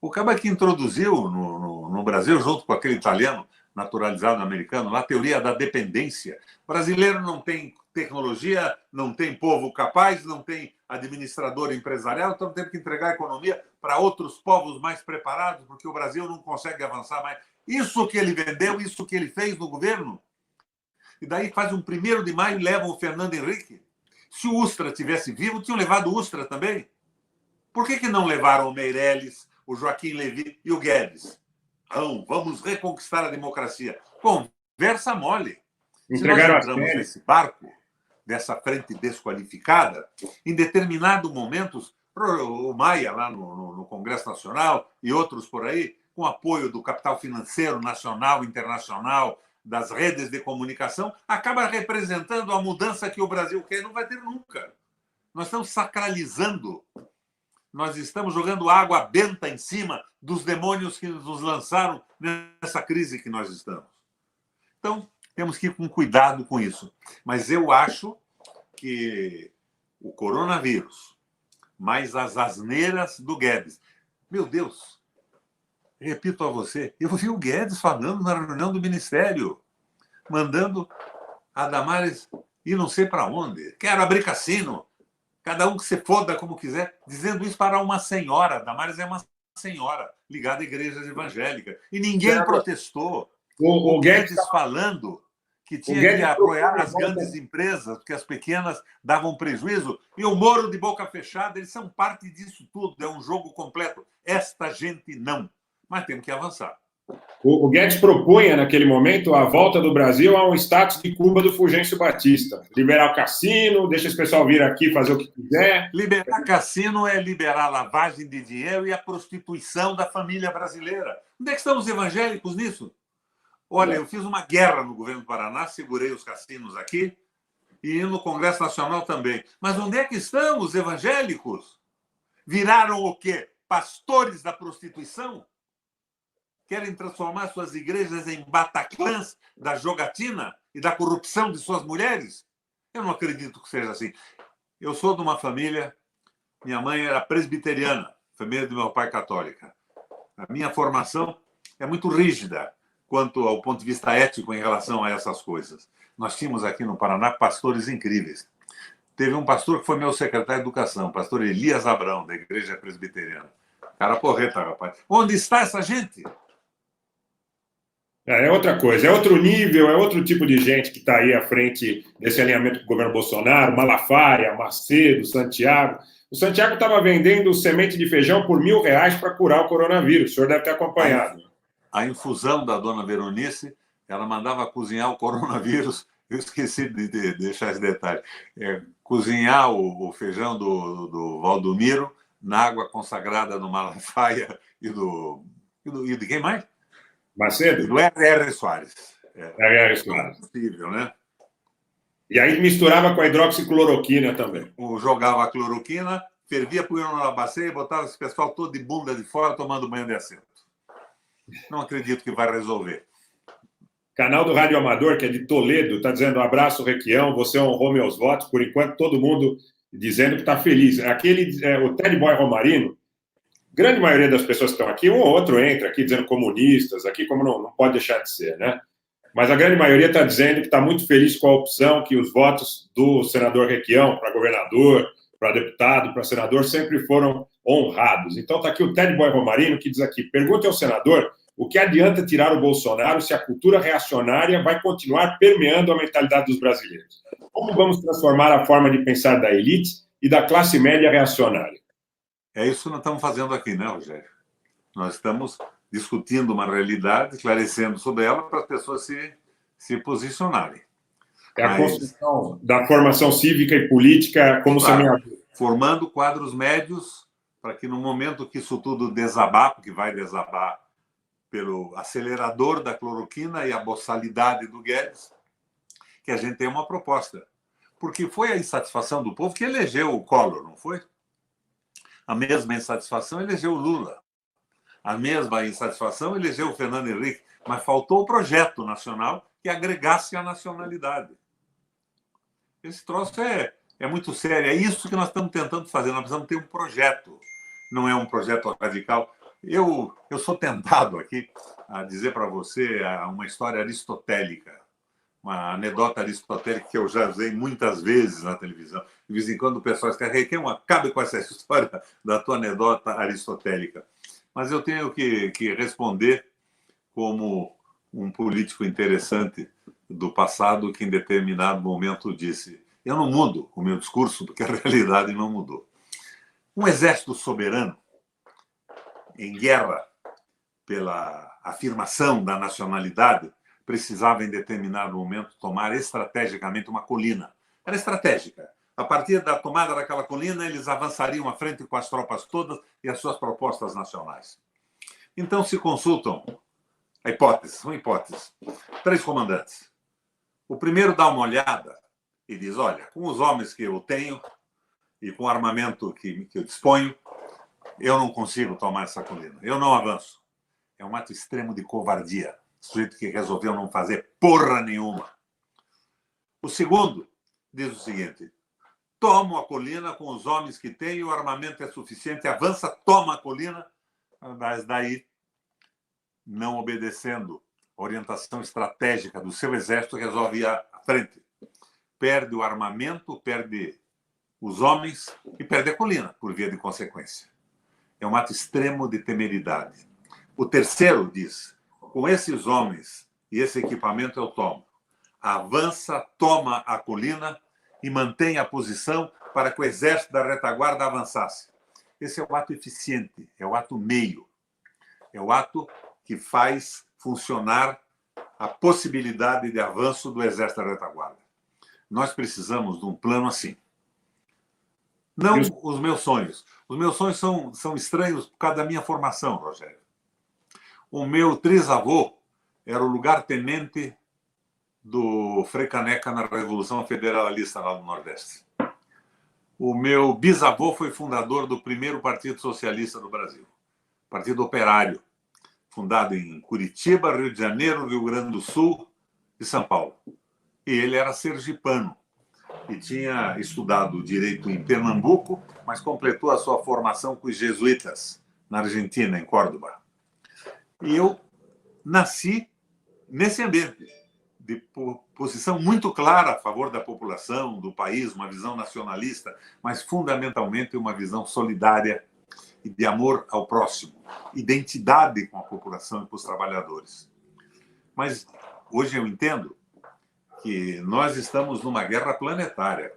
o cara que introduziu no Brasil, junto com aquele italiano naturalizado americano, a teoria da dependência. O brasileiro não tem tecnologia, não tem povo capaz, não tem administrador empresarial, então temos que entregar a economia para outros povos mais preparados, porque o Brasil não consegue avançar mais. Isso que ele vendeu, isso que ele fez no governo. E daí faz um 1º de maio e levam o Fernando Henrique. Se o Ustra tivesse vivo, tinham levado o Ustra também. Por que não levaram o Meirelles, o Joaquim Levy e o Guedes? Não, vamos reconquistar a democracia. Conversa mole. Se nós entramos nesse barco, dessa frente desqualificada, em determinados momentos, o Maia, lá no Congresso Nacional, e outros por aí, com apoio do capital financeiro nacional, internacional, das redes de comunicação, acaba representando a mudança que o Brasil quer e não vai ter nunca. Nós estamos sacralizando. Nós estamos jogando água benta em cima dos demônios que nos lançaram nessa crise que nós estamos. Então, temos que ir com cuidado com isso. Mas eu acho que o coronavírus, mais as asneiras do Guedes... Meu Deus, repito a você, eu vi o Guedes falando na reunião do Ministério, mandando a Damares ir não sei para onde. Quero abrir cassino. Cada um que se foda como quiser, dizendo isso para uma senhora. A Damares é uma senhora ligada à igreja evangélica. E ninguém protestou. O Guedes falando que tinha que apoiar as grandes empresas, porque as pequenas davam prejuízo. E o Moro de boca fechada, eles são parte disso tudo. É um jogo completo. Esta gente não. Mas temos que avançar. O Guedes propunha, naquele momento, a volta do Brasil a um status de Cuba do Fulgêncio Batista. Liberar o cassino, deixa esse pessoal vir aqui fazer o que quiser. Liberar cassino é liberar a lavagem de dinheiro e a prostituição da família brasileira. Onde é que estão os evangélicos nisso? Olha, eu fiz uma guerra no governo do Paraná, segurei os cassinos aqui e no Congresso Nacional também. Mas onde é que estão os evangélicos? Viraram o quê? Pastores da prostituição? Querem transformar suas igrejas em Bataclãs da jogatina e da corrupção de suas mulheres? Eu não acredito que seja assim. Eu sou de uma família, minha mãe era presbiteriana, família do meu pai católica. A minha formação é muito rígida quanto ao ponto de vista ético em relação a essas coisas. Nós tínhamos aqui no Paraná pastores incríveis. Teve um pastor que foi meu secretário de educação, o pastor Elias Abrão, da Igreja Presbiteriana. Cara porreta, rapaz. Onde está essa gente? É outra coisa, é outro nível, é outro tipo de gente que está aí à frente desse alinhamento com o governo Bolsonaro, Malafaia, Macedo, Santiago. O Santiago estava vendendo semente de feijão por R$1.000 para curar o coronavírus. O senhor deve ter acompanhado. A infusão da dona Veronice, ela mandava cozinhar o coronavírus. Eu esqueci de deixar esse detalhe. Cozinhar o feijão do Valdomiro na água consagrada do Malafaia e de quem mais? Macedo? Do R.R. Soares. R.R. Soares. É possível, né? E aí misturava com a hidroxicloroquina também. Jogava a cloroquina, fervia, punha na bacia e botava esse pessoal todo de bunda de fora tomando banho de assento. Não acredito que vai resolver. Canal do Rádio Amador, que é de Toledo, está dizendo: abraço, Requião, você honrou meus votos. Por enquanto, todo mundo dizendo que está feliz. O Ted Boy Romarino, grande maioria das pessoas que estão aqui, um ou outro entra aqui dizendo comunistas, aqui como não pode deixar de ser, né? Mas a grande maioria está dizendo que está muito feliz com a opção, que os votos do senador Requião para governador, para deputado, para senador, sempre foram honrados. Então está aqui o Ted Boy Romarino, que diz aqui: pergunte ao senador o que adianta tirar o Bolsonaro se a cultura reacionária vai continuar permeando a mentalidade dos brasileiros? Como vamos transformar a forma de pensar da elite e da classe média reacionária? É isso que nós estamos fazendo aqui, né, Rogério? Nós estamos discutindo uma realidade, esclarecendo sobre ela para as pessoas se posicionarem. É a construção da formação cívica e política como semeador. Formando quadros médios para que no momento que isso tudo desabar, porque vai desabar pelo acelerador da cloroquina e a boçalidade do Guedes, que a gente tem uma proposta. Porque foi a insatisfação do povo que elegeu o Collor, não foi? A mesma insatisfação elegeu o Lula. a mesma insatisfação, elegeu o Fernando Henrique, mas faltou o projeto nacional que agregasse a nacionalidade. Esse troço é muito sério. É isso que nós estamos tentando fazer. Nós precisamos ter um projeto. Não é um projeto radical. Eu sou tentado aqui a dizer para você uma história aristotélica, uma anedota aristotélica que eu já usei muitas vezes na televisão. De vez em quando o pessoal diz, Requião, acabe com essa história da tua anedota aristotélica. Mas eu tenho que responder como um político interessante do passado que em determinado momento disse: eu não mudo o meu discurso porque a realidade não mudou. Um exército soberano em guerra pela afirmação da nacionalidade precisava em determinado momento tomar estrategicamente uma colina. Era estratégica. A partir da tomada daquela colina, eles avançariam à frente com as tropas todas e as suas propostas nacionais. Então se consultam são hipóteses. 3 comandantes. O primeiro dá uma olhada e diz: olha, com os homens que eu tenho e com o armamento que eu disponho, eu não consigo tomar essa colina. Eu não avanço. É um ato extremo de covardia. O sujeito que resolveu não fazer porra nenhuma. O segundo diz o seguinte: tomo a colina com os homens que tenho, o armamento é suficiente, avança, toma a colina, mas daí, não obedecendo a orientação estratégica do seu exército, resolve ir à frente. Perde o armamento, perde os homens e perde a colina, por via de consequência. É um ato extremo de temeridade. O terceiro diz: com esses homens e esse equipamento eu tomo. Avança, toma a colina e mantém a posição para que o exército da retaguarda avançasse. Esse é o ato eficiente, é o ato meio. É o ato que faz funcionar a possibilidade de avanço do exército da retaguarda. Nós precisamos de um plano assim. Não os meus sonhos. Os meus sonhos são estranhos por causa da minha formação, Rogério. O meu trisavô era o lugar-tenente do Frei Caneca na Revolução Federalista lá no Nordeste. O meu bisavô foi fundador do primeiro Partido Socialista do Brasil, Partido Operário, fundado em Curitiba, Rio de Janeiro, Rio Grande do Sul e São Paulo. E ele era sergipano e tinha estudado direito em Pernambuco, mas completou a sua formação com os jesuítas na Argentina, em Córdoba. E eu nasci nesse ambiente de posição muito clara a favor da população, do país, uma visão nacionalista, mas fundamentalmente uma visão solidária e de amor ao próximo, identidade com a população e com os trabalhadores. Mas hoje eu entendo que nós estamos numa guerra planetária,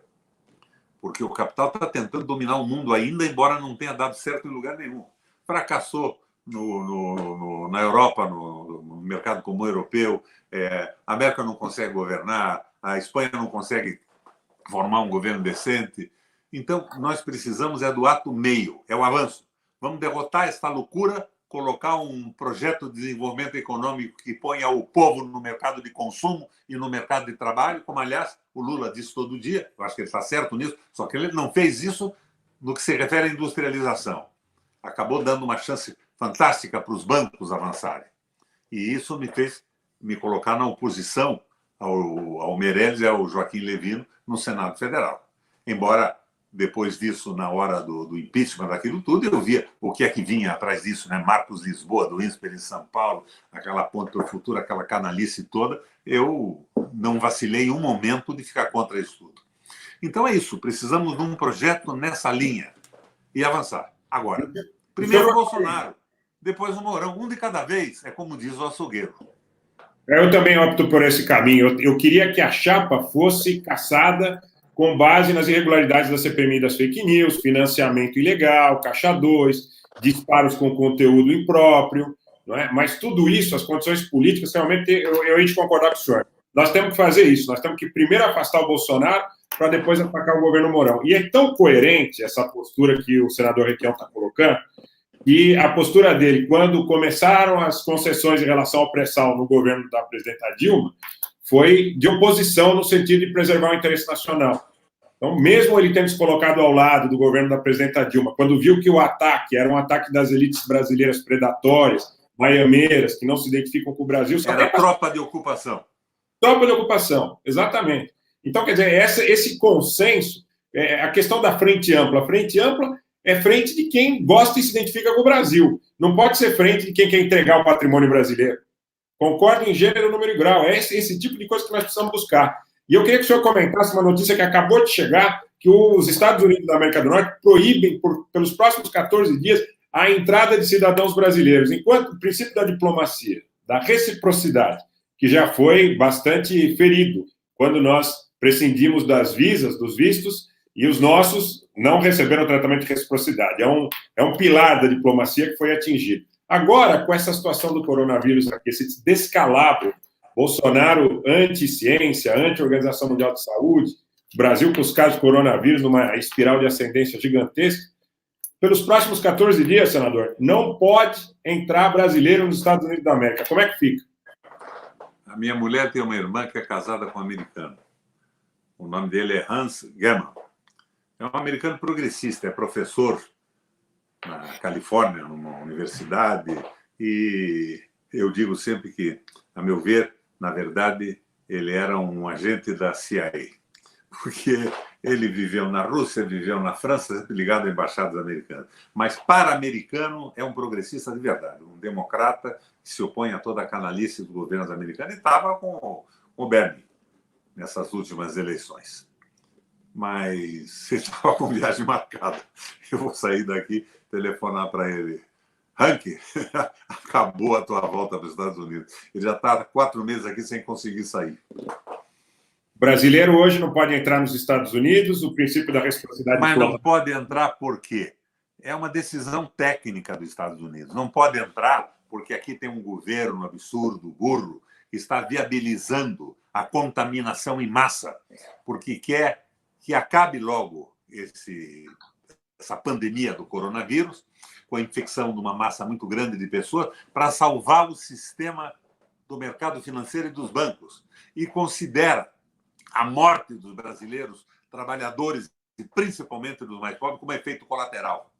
porque o capital está tentando dominar o mundo ainda, embora não tenha dado certo em lugar nenhum. Fracassou na Europa, no mercado comum europeu, a América não consegue governar, a Espanha não consegue formar um governo decente. Então, nós precisamos do ato meio, é o avanço. Vamos derrotar esta loucura, colocar um projeto de desenvolvimento econômico que ponha o povo no mercado de consumo e no mercado de trabalho, como, aliás, o Lula diz todo dia, eu acho que ele está certo nisso, só que ele não fez isso no que se refere à industrialização. Acabou dando uma chance fantástica para os bancos avançarem. E isso me fez me colocar na oposição ao Meirelles e ao Joaquim Levino no Senado Federal. Embora, depois disso, na hora do impeachment daquilo tudo, eu via o que é que vinha atrás disso, né? Marcos Lisboa, do INSPER em São Paulo, aquela ponte para o futuro, aquela canalice toda. Eu não vacilei um momento de ficar contra isso tudo. Então é isso, precisamos de um projeto nessa linha e avançar. Agora, primeiro o Bolsonaro, depois o Mourão, um de cada vez, é como diz o açougueiro. Eu também opto por esse caminho. Eu queria que a chapa fosse caçada com base nas irregularidades da CPMI das fake news, financiamento ilegal, Caixa 2, disparos com conteúdo impróprio, não é? Mas tudo isso, as condições políticas, realmente, eu hei de concordar com o senhor. Nós temos que fazer isso, nós temos que primeiro afastar o Bolsonaro para depois atacar o governo Mourão. E é tão coerente essa postura que o senador Requião está colocando, e a postura dele, quando começaram as concessões em relação ao pré-sal no governo da presidenta Dilma, foi de oposição no sentido de preservar o interesse nacional. Então, mesmo ele tendo se colocado ao lado do governo da presidenta Dilma, quando viu que o ataque era um ataque das elites brasileiras predatórias, baiameiras, que não se identificam com o Brasil... Era tropa de ocupação. Tropa de ocupação, exatamente. Então, quer dizer, esse consenso, a questão da frente ampla. A frente ampla é frente de quem gosta e se identifica com o Brasil. Não pode ser frente de quem quer entregar o patrimônio brasileiro. Concordo em gênero, número e grau. É esse tipo de coisa que nós precisamos buscar. E eu queria que o senhor comentasse uma notícia que acabou de chegar, que os Estados Unidos da América do Norte proíbem, pelos próximos 14 dias, a entrada de cidadãos brasileiros, enquanto o princípio da diplomacia, da reciprocidade, que já foi bastante ferido, quando nós prescindimos das visas, dos vistos, e os nossos não receberam tratamento de reciprocidade. É um pilar da diplomacia que foi atingido. Agora, com essa situação do coronavírus aqui, esse descalabro, Bolsonaro anti-ciência, anti-Organização Mundial de Saúde, Brasil com os casos de coronavírus numa espiral de ascendência gigantesca, pelos próximos 14 dias, senador, não pode entrar brasileiro nos Estados Unidos da América. Como é que fica? A minha mulher tem uma irmã que é casada com um americano. O nome dele é Hans Gemman. É um americano progressista, é professor na Califórnia, numa universidade, e eu digo sempre que, a meu ver, na verdade, ele era um agente da CIA, porque ele viveu na Rússia, viveu na França, sempre ligado a embaixadas americanas. Mas, para americano, é um progressista de verdade, um democrata que se opõe a toda a canalice dos governos americanos, e estava com o Bernie nessas últimas eleições. Mas você estava com viagem marcada. Eu vou sair daqui, telefonar para ele. Hank, acabou a tua volta para os Estados Unidos. Ele já está há 4 meses aqui sem conseguir sair. Brasileiro hoje não pode entrar nos Estados Unidos, o princípio da reciprocidade... Mas não pode entrar por quê? É uma decisão técnica dos Estados Unidos. Não pode entrar porque aqui tem um governo absurdo, burro, que está viabilizando a contaminação em massa, porque quer que acabe logo essa pandemia do coronavírus, com a infecção de uma massa muito grande de pessoas, para salvar o sistema do mercado financeiro e dos bancos. E considera a morte dos brasileiros, trabalhadores, e principalmente dos mais pobres, como efeito colateral.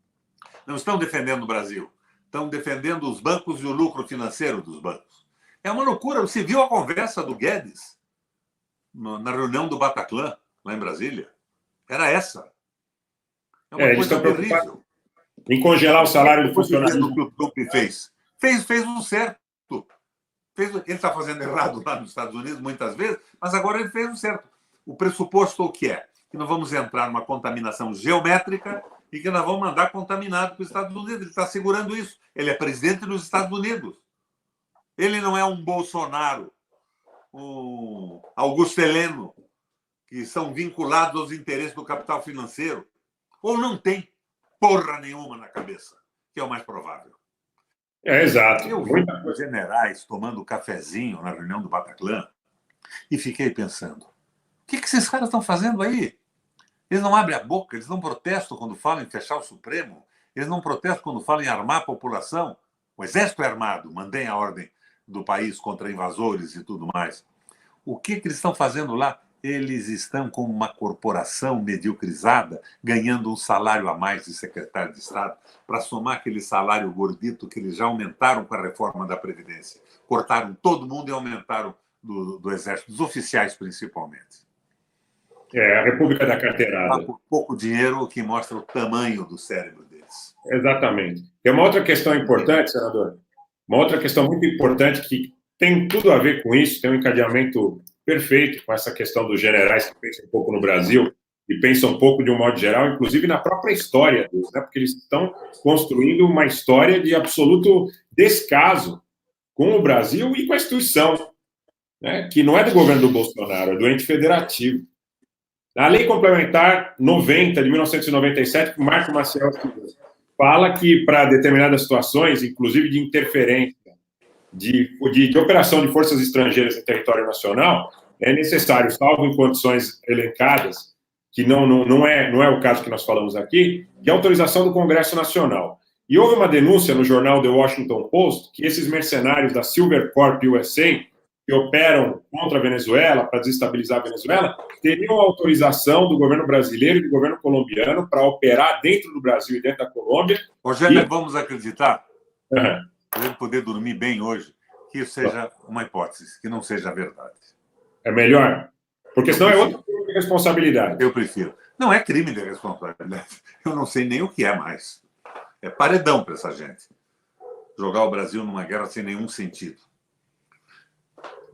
Não estão defendendo o Brasil, estão defendendo os bancos e o lucro financeiro dos bancos. É uma loucura. Você viu a conversa do Guedes na reunião do Bataclan, lá em Brasília? Era essa. É uma coisa terrível. Em congelar o salário do funcionário. O que o Trump fez o certo. Ele está fazendo errado lá nos Estados Unidos muitas vezes, mas agora ele fez o certo. O pressuposto o que é? Que nós vamos entrar numa contaminação geométrica e que nós vamos mandar contaminado para os Estados Unidos. Ele está segurando isso. Ele é presidente dos Estados Unidos. Ele não é um Bolsonaro, um Augusto Heleno, que são vinculados aos interesses do capital financeiro. Ou não tem porra nenhuma na cabeça, que é o mais provável. Exato. Eu vi os generais tomando cafezinho na reunião do Bataclan e fiquei pensando, o que esses caras estão fazendo aí? Eles não abrem a boca, eles não protestam quando falam em fechar o Supremo, eles não protestam quando falam em armar a população. O exército é armado, mantém a ordem do país contra invasores e tudo mais. O que eles estão fazendo lá? Eles estão como uma corporação mediocrizada, ganhando um salário a mais de secretário de Estado, para somar aquele salário gordito que eles já aumentaram com a reforma da Previdência. Cortaram todo mundo e aumentaram do Exército, dos oficiais principalmente. É a República da Carteirada. Por pouco dinheiro, o que mostra o tamanho do cérebro deles. Exatamente. Tem uma outra questão importante, senador. Uma outra questão muito importante que tem tudo a ver com isso, tem um encadeamento perfeito com essa questão dos generais que pensam um pouco no Brasil e pensam um pouco de um modo geral, inclusive na própria história deles, né? Porque eles estão construindo uma história de absoluto descaso com o Brasil e com a instituição, né? Que não é do governo do Bolsonaro, é do ente federativo. A Lei Complementar 90, de 1997, que o Marco Maciel fala que para determinadas situações, inclusive de interferência, de operação de forças estrangeiras em território nacional, é necessário, salvo em condições elencadas, que não é o caso que nós falamos aqui, de autorização do Congresso Nacional. E houve uma denúncia no jornal The Washington Post que esses mercenários da Silvercorp USA que operam contra a Venezuela, para desestabilizar a Venezuela, teriam autorização do governo brasileiro e do governo colombiano para operar dentro do Brasil e dentro da Colômbia. Rogério, vamos acreditar, Uhum. para ele poder dormir bem hoje, que isso seja uma hipótese, que não seja verdade. É melhor? Porque senão é outro crime de responsabilidade. Eu prefiro. Não é crime de responsabilidade. Eu não sei nem o que é mais. É paredão para essa gente. Jogar o Brasil numa guerra sem nenhum sentido.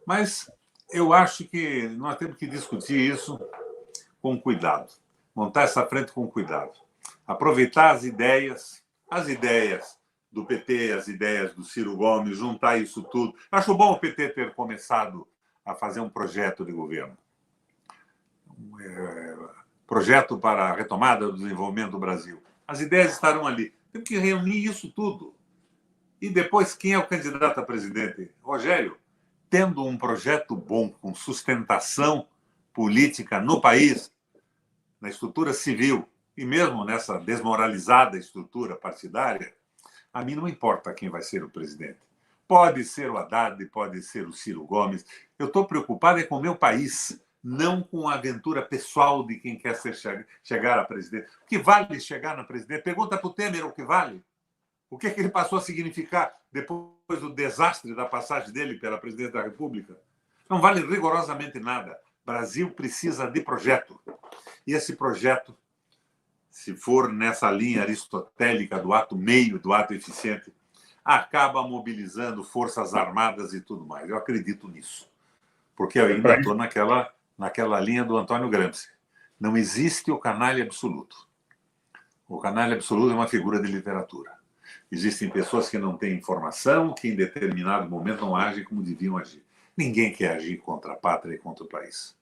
Mas eu acho que nós temos que discutir isso com cuidado. Montar essa frente com cuidado. Aproveitar as ideias do PT, as ideias do Ciro Gomes, juntar isso tudo. Acho bom o PT ter começado a fazer um projeto de governo. Projeto para a retomada do desenvolvimento do Brasil. As ideias estarão ali. Temos que reunir isso tudo. E depois, quem é o candidato a presidente? Rogério, tendo um projeto bom, com sustentação política no país, na estrutura civil, e mesmo nessa desmoralizada estrutura partidária, a mim não importa quem vai ser o presidente. Pode ser o Haddad, pode ser o Ciro Gomes. Eu estou preocupado com o meu país, não com a aventura pessoal de quem quer chegar a presidente. O que vale chegar na presidente? Pergunta para o Temer o que vale. O que ele passou a significar depois do desastre da passagem dele pela presidente da República? Não vale rigorosamente nada. O Brasil precisa de projeto. E esse projeto, se for nessa linha aristotélica do ato meio, do ato eficiente, acaba mobilizando forças armadas e tudo mais. Eu acredito nisso. Porque eu ainda estou naquela linha do Antônio Gramsci. Não existe o canalha absoluto. O canalha absoluto é uma figura de literatura. Existem pessoas que não têm informação, que em determinado momento não agem como deviam agir. Ninguém quer agir contra a pátria e contra o país.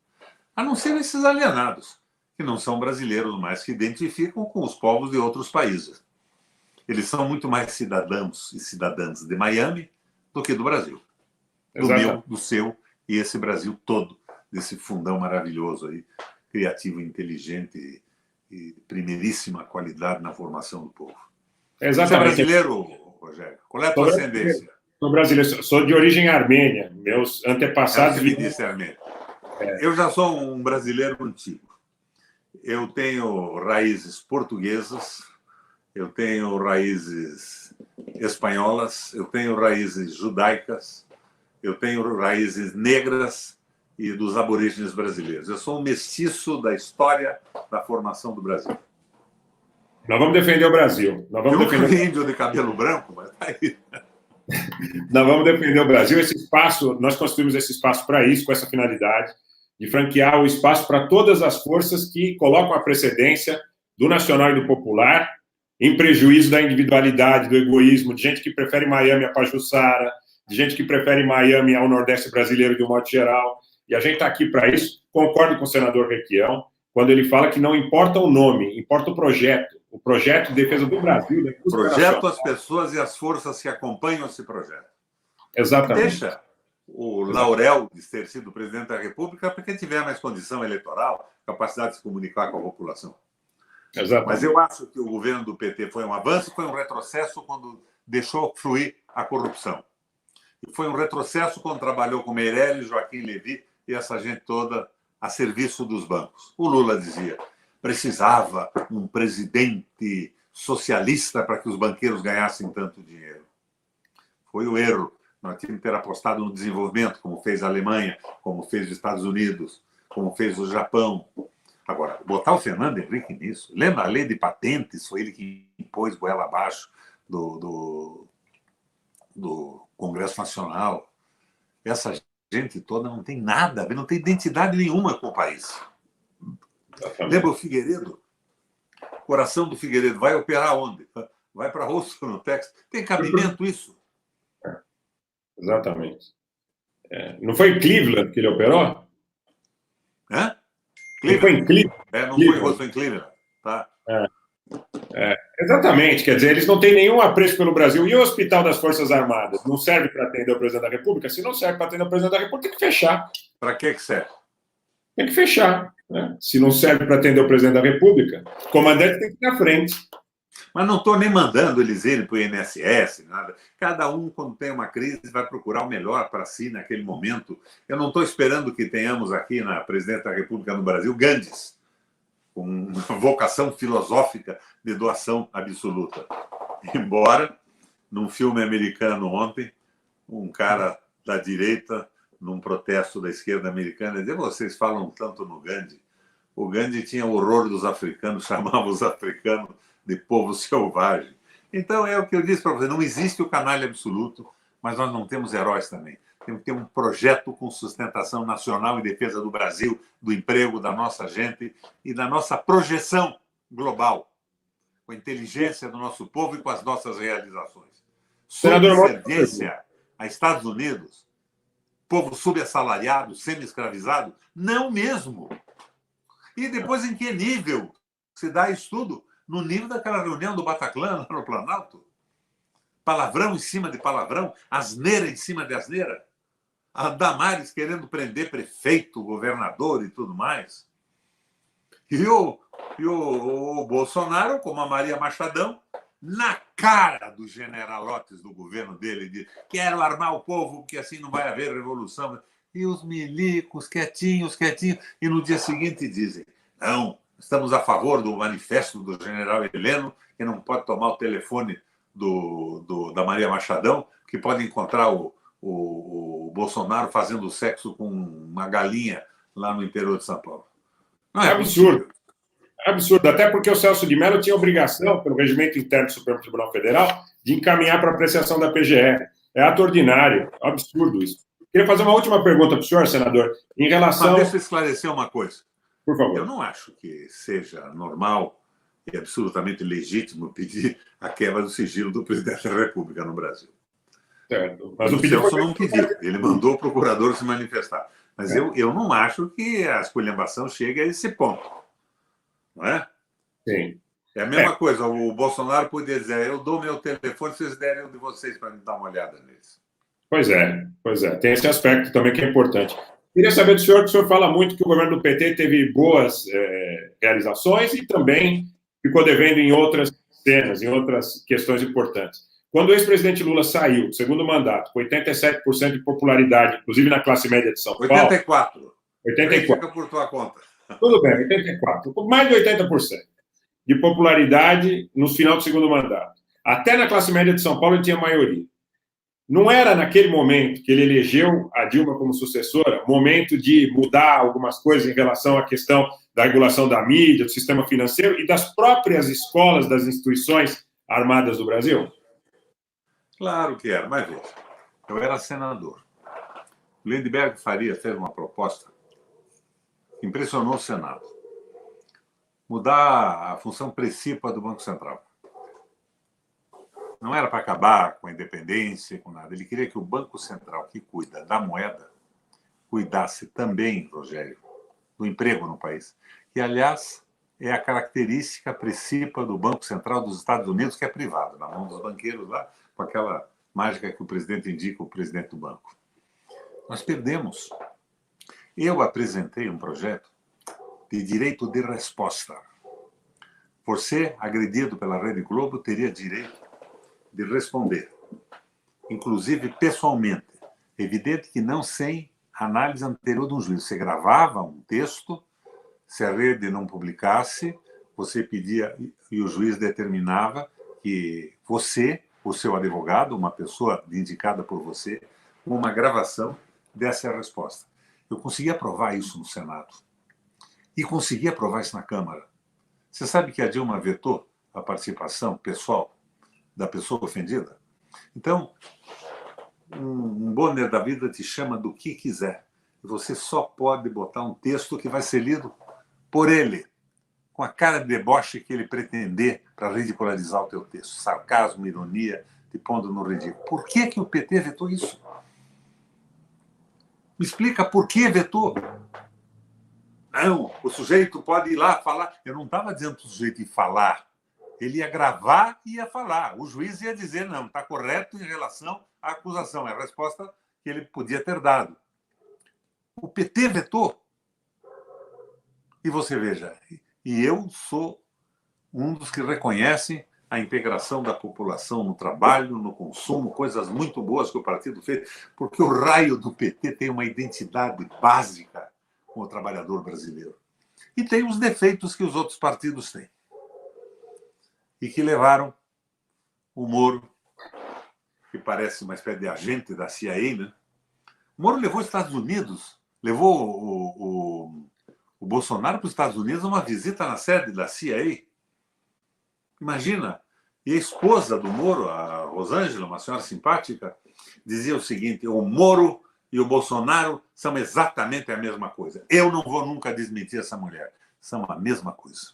A não ser esses alienados, que não são brasileiros, mas que identificam com os povos de outros países. Eles são muito mais cidadãos e cidadãs de Miami do que do Brasil. Do meu, do seu e esse Brasil todo, desse fundão maravilhoso aí, criativo, inteligente e primeiríssima qualidade na formação do povo. Exatamente. Você é brasileiro, Rogério? Qual é a tua ascendência? Sou brasileiro, sou de origem armênia. Meus antepassados... me disse armênia. Eu já sou um brasileiro antigo. Eu tenho raízes portuguesas, eu tenho raízes espanholas, eu tenho raízes judaicas, eu tenho raízes negras e dos aborígenes brasileiros. Eu sou um mestiço da história da formação do Brasil. Nós vamos defender o Brasil. Nós vamos defender... índio de cabelo branco, mas tá aí. Nós vamos defender o Brasil. Esse espaço, nós construímos esse espaço para isso, com essa finalidade, de franquear o espaço para todas as forças que colocam a precedência do nacional e do popular, em prejuízo da individualidade, do egoísmo, de gente que prefere Miami a Pajuçara, de gente que prefere Miami ao Nordeste brasileiro de um modo geral. E a gente está aqui para isso. Concordo com o senador Requião, quando ele fala que não importa o nome, importa o projeto de defesa do Brasil. O projeto, as pessoas e as forças que acompanham esse projeto. Exatamente. Deixa o laurel de ter sido presidente da República para quem tiver mais condição eleitoral, capacidade de se comunicar com a população. Exatamente. Mas eu acho que o governo do PT foi um avanço, foi um retrocesso quando deixou fluir a corrupção. E foi um retrocesso quando trabalhou com Meirelles, Joaquim Levy e essa gente toda a serviço dos bancos. O Lula dizia, precisava um presidente socialista para que os banqueiros ganhassem tanto dinheiro. Foi o erro. Nós tínhamos que ter apostado no desenvolvimento, como fez a Alemanha, como fez os Estados Unidos, como fez o Japão. Agora, botar o Fernando Henrique nisso. Lembra a lei de patentes? Foi ele que impôs goela abaixo do Congresso Nacional. Essa gente toda não tem nada a ver, não tem identidade nenhuma com o país. Lembra o Figueiredo? Coração do Figueiredo. Vai operar onde? Vai para Houston, no Texas. Tem cabimento isso? Exatamente. Não foi em Cleveland que ele operou? Hã? Não foi em Cleveland? Não foi em Houston, em Cleveland. Tá. Exatamente. Quer dizer, eles não têm nenhum apreço pelo Brasil. E o Hospital das Forças Armadas não serve para atender o presidente da República? Se não serve para atender o presidente da República, tem que fechar. Para que serve? Tem que fechar. Né? Se não serve para atender o presidente da República, o comandante tem que ir na frente. Mas não estou nem mandando eles irem para o INSS, nada. Cada um, quando tem uma crise, vai procurar o melhor para si naquele momento. Eu não estou esperando que tenhamos aqui na Presidente da República no Brasil Gandhis, com uma vocação filosófica de doação absoluta. Embora, num filme americano ontem, um cara da direita, num protesto da esquerda americana, dizia: vocês falam tanto no Gandhi. O Gandhi tinha horror dos africanos, chamava os africanos de povo selvagem. Então, é o que eu disse para você, não existe o canalha absoluto, mas nós não temos heróis também. Temos que ter um projeto com sustentação nacional em defesa do Brasil, do emprego da nossa gente e da nossa projeção global, com a inteligência do nosso povo e com as nossas realizações. Subserviência a Estados Unidos, povo subassalariado, semi-escravizado? Não mesmo. E depois, em que nível se dá isso tudo? No nível daquela reunião do Bataclan, lá no Planalto? Palavrão em cima de palavrão, asneira em cima de asneira. A Damares querendo prender prefeito, governador e tudo mais. E o Bolsonaro, como a Maria Machadão, na cara dos generalotes do governo dele, diz: quero armar o povo, porque assim não vai haver revolução. E os milicos, quietinhos, quietinhos. E no dia seguinte dizem: não, estamos a favor do manifesto do general Heleno, que não pode tomar o telefone da Maria Machadão, que pode encontrar o Bolsonaro fazendo sexo com uma galinha lá no interior de São Paulo. Não é absurdo. É absurdo, até porque o Celso de Mello tinha obrigação, pelo regimento interno do Supremo Tribunal Federal, de encaminhar para apreciação da PGR. É ato ordinário, é um absurdo isso. Queria fazer uma última pergunta para o senhor, senador, em relação... Mas deixa eu esclarecer uma coisa. Por favor. Eu não acho que seja normal e absolutamente legítimo pedir a quebra do sigilo do presidente da República no Brasil. Certo. Mas o Celso não pediu, ele mandou o procurador se manifestar. Mas eu não acho que a esculhambação chegue a esse ponto. Não é? Sim. É a mesma coisa, o Bolsonaro poderia dizer: eu dou meu telefone, vocês derem um de vocês para me dar uma olhada neles. Pois é. Tem esse aspecto também que é importante. Queria saber do senhor, que o senhor fala muito que o governo do PT teve boas realizações e também ficou devendo em outras cenas, em outras questões importantes. Quando o ex-presidente Lula saiu, segundo mandato, com 87% de popularidade, inclusive na classe média de São Paulo... 84. 84. Fica por tua conta. Tudo bem, 84. Mais de 80% de popularidade no final do segundo mandato. Até na classe média de São Paulo ele tinha maioria. Não era naquele momento que ele elegeu a Dilma como sucessora, momento de mudar algumas coisas em relação à questão da regulação da mídia, do sistema financeiro e das próprias escolas das instituições armadas do Brasil? Claro que era, mas veja, eu era senador. Lindbergh Faria fez uma proposta que impressionou o Senado. Mudar a função principal do Banco Central. Não era para acabar com a independência, com nada. Ele queria que o Banco Central, que cuida da moeda, cuidasse também, Rogério, do emprego no país. E, aliás, é a característica principal do Banco Central dos Estados Unidos, que é privado, na mão dos banqueiros lá, com aquela mágica que o presidente indica, o presidente do banco. Nós perdemos. Eu apresentei um projeto de direito de resposta. Você, agredido pela Rede Globo, teria direito de responder, inclusive pessoalmente. Evidente que não sem análise anterior de um juiz. Você gravava um texto, se a rede não publicasse, você pedia e o juiz determinava que você, o seu advogado, uma pessoa indicada por você, uma gravação dessa resposta. Eu consegui aprovar isso no Senado. E consegui aprovar isso na Câmara. Você sabe que a Dilma vetou a participação pessoal da pessoa ofendida? Então, um Bonner da vida te chama do que quiser. E você só pode botar um texto que vai ser lido por ele, com a cara de deboche que ele pretender para ridicularizar o teu texto. Sarcasmo, ironia, te pondo no ridículo. Por que o PT vetou isso? Me explica por que vetou. Não, o sujeito pode ir lá falar. Eu não estava dizendo para o sujeito ir falar. Ele ia gravar e ia falar. O juiz ia dizer: não, está correto em relação à acusação. É a resposta que ele podia ter dado. O PT vetou. E você veja, e eu sou um dos que reconhecem a integração da população no trabalho, no consumo, coisas muito boas que o partido fez, porque o raio do PT tem uma identidade básica com o trabalhador brasileiro. E tem os defeitos que os outros partidos têm. E que levaram o Moro, que parece uma espécie de agente da CIA, né? O Moro levou os Estados Unidos, levou o Bolsonaro para os Estados Unidos uma visita na sede da CIA. Imagina. E a esposa do Moro, a Rosângela, uma senhora simpática, dizia o seguinte: o Moro e o Bolsonaro são exatamente a mesma coisa. Eu não vou nunca desmentir essa mulher. São a mesma coisa.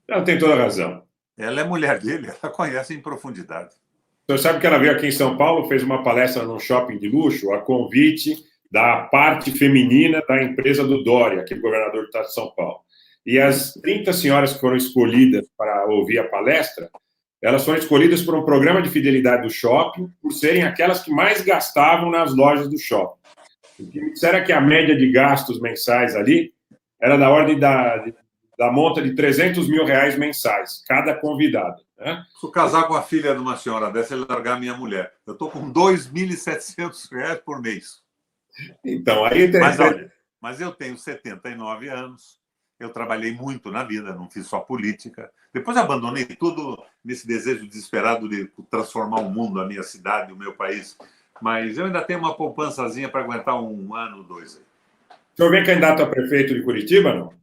Ela tem toda a razão. Ela é mulher dele, ela conhece em profundidade. Você sabe que ela veio aqui em São Paulo, fez uma palestra num shopping de luxo, a convite da parte feminina da empresa do Dória, aquele governador do estado de São Paulo. E as 30 senhoras que foram escolhidas para ouvir a palestra, elas foram escolhidas por um programa de fidelidade do shopping, por serem aquelas que mais gastavam nas lojas do shopping. O que me disseram é que a média de gastos mensais ali era da ordem da monta de R$300 mil mensais, cada convidado. Né? Se eu casar com a filha de uma senhora dessa, ele largar minha mulher. Eu estou com R$2.700 por mês. Então, aí... Mas eu tenho 79 anos, eu trabalhei muito na vida, não fiz só política. Depois abandonei tudo nesse desejo desesperado de transformar o mundo, a minha cidade, o meu país. Mas eu ainda tenho uma poupançazinha para aguentar 1 ano, 2 aí. O senhor vem candidato a prefeito de Curitiba, não?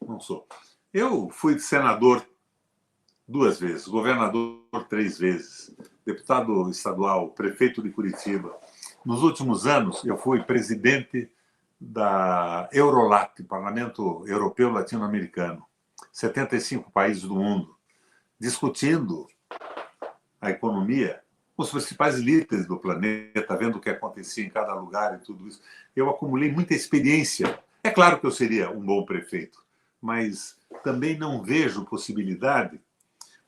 Não sou. Eu fui senador 2 vezes, governador 3 vezes, deputado estadual, prefeito de Curitiba. Nos últimos anos, eu fui presidente da Eurolat, Parlamento Europeu Latino-Americano, 75 países do mundo, discutindo a economia com os principais líderes do planeta, vendo o que acontecia em cada lugar e tudo isso. Eu acumulei muita experiência. É claro que eu seria um bom prefeito, mas também não vejo possibilidade,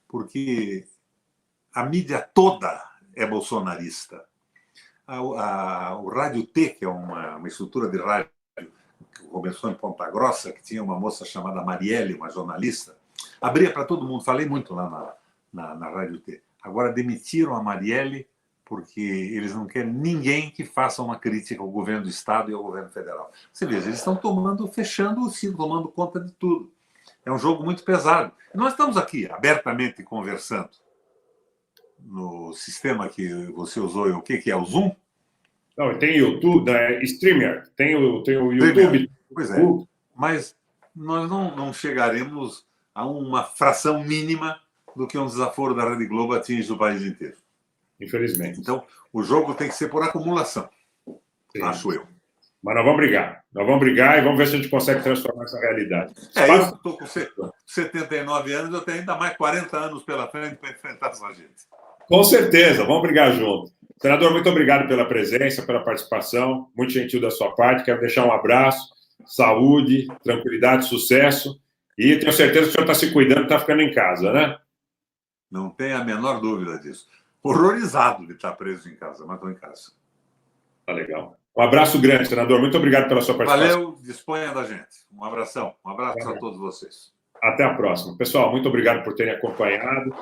porque a mídia toda é bolsonarista. O Rádio T, que é uma estrutura de rádio que começou em Ponta Grossa, que tinha uma moça chamada Marielle, uma jornalista, abria para todo mundo. Falei muito lá na Rádio T. Agora demitiram a Marielle porque eles não querem ninguém que faça uma crítica ao governo do Estado e ao governo federal. Você vê, eles estão fechando o ciclo, tomando conta de tudo. É um jogo muito pesado. Nós estamos aqui abertamente conversando no sistema que você usou, o que é o Zoom? Não, tem YouTube, Streamer, tem o YouTube. Pois é, mas nós não chegaremos a uma fração mínima do que um desaforo da Rede Globo atinge o país inteiro. Infelizmente. Então, o jogo tem que ser por acumulação, sim, acho eu. Mas nós vamos brigar. Nós vamos brigar e vamos ver se a gente consegue transformar essa realidade. Eu estou com 79 anos, eu tenho ainda mais 40 anos pela frente para enfrentar essa gente. Com certeza, vamos brigar junto. Senador, muito obrigado pela presença, pela participação, muito gentil da sua parte. Quero deixar um abraço, saúde, tranquilidade, sucesso. E tenho certeza que o senhor está se cuidando e está ficando em casa, né? Não tenho a menor dúvida disso. Horrorizado de estar preso em casa, mas estou em casa. Tá legal. Um abraço grande, senador. Muito obrigado pela sua participação. Valeu, disponha da gente. Um abração. Um abraço a todos vocês. Até a próxima. Pessoal, muito obrigado por terem acompanhado.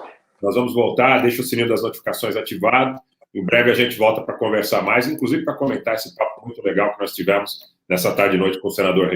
Nós vamos voltar. Deixa o sininho das notificações ativado. Em breve a gente volta para conversar mais, inclusive para comentar esse papo muito legal que nós tivemos nessa tarde e noite com o senador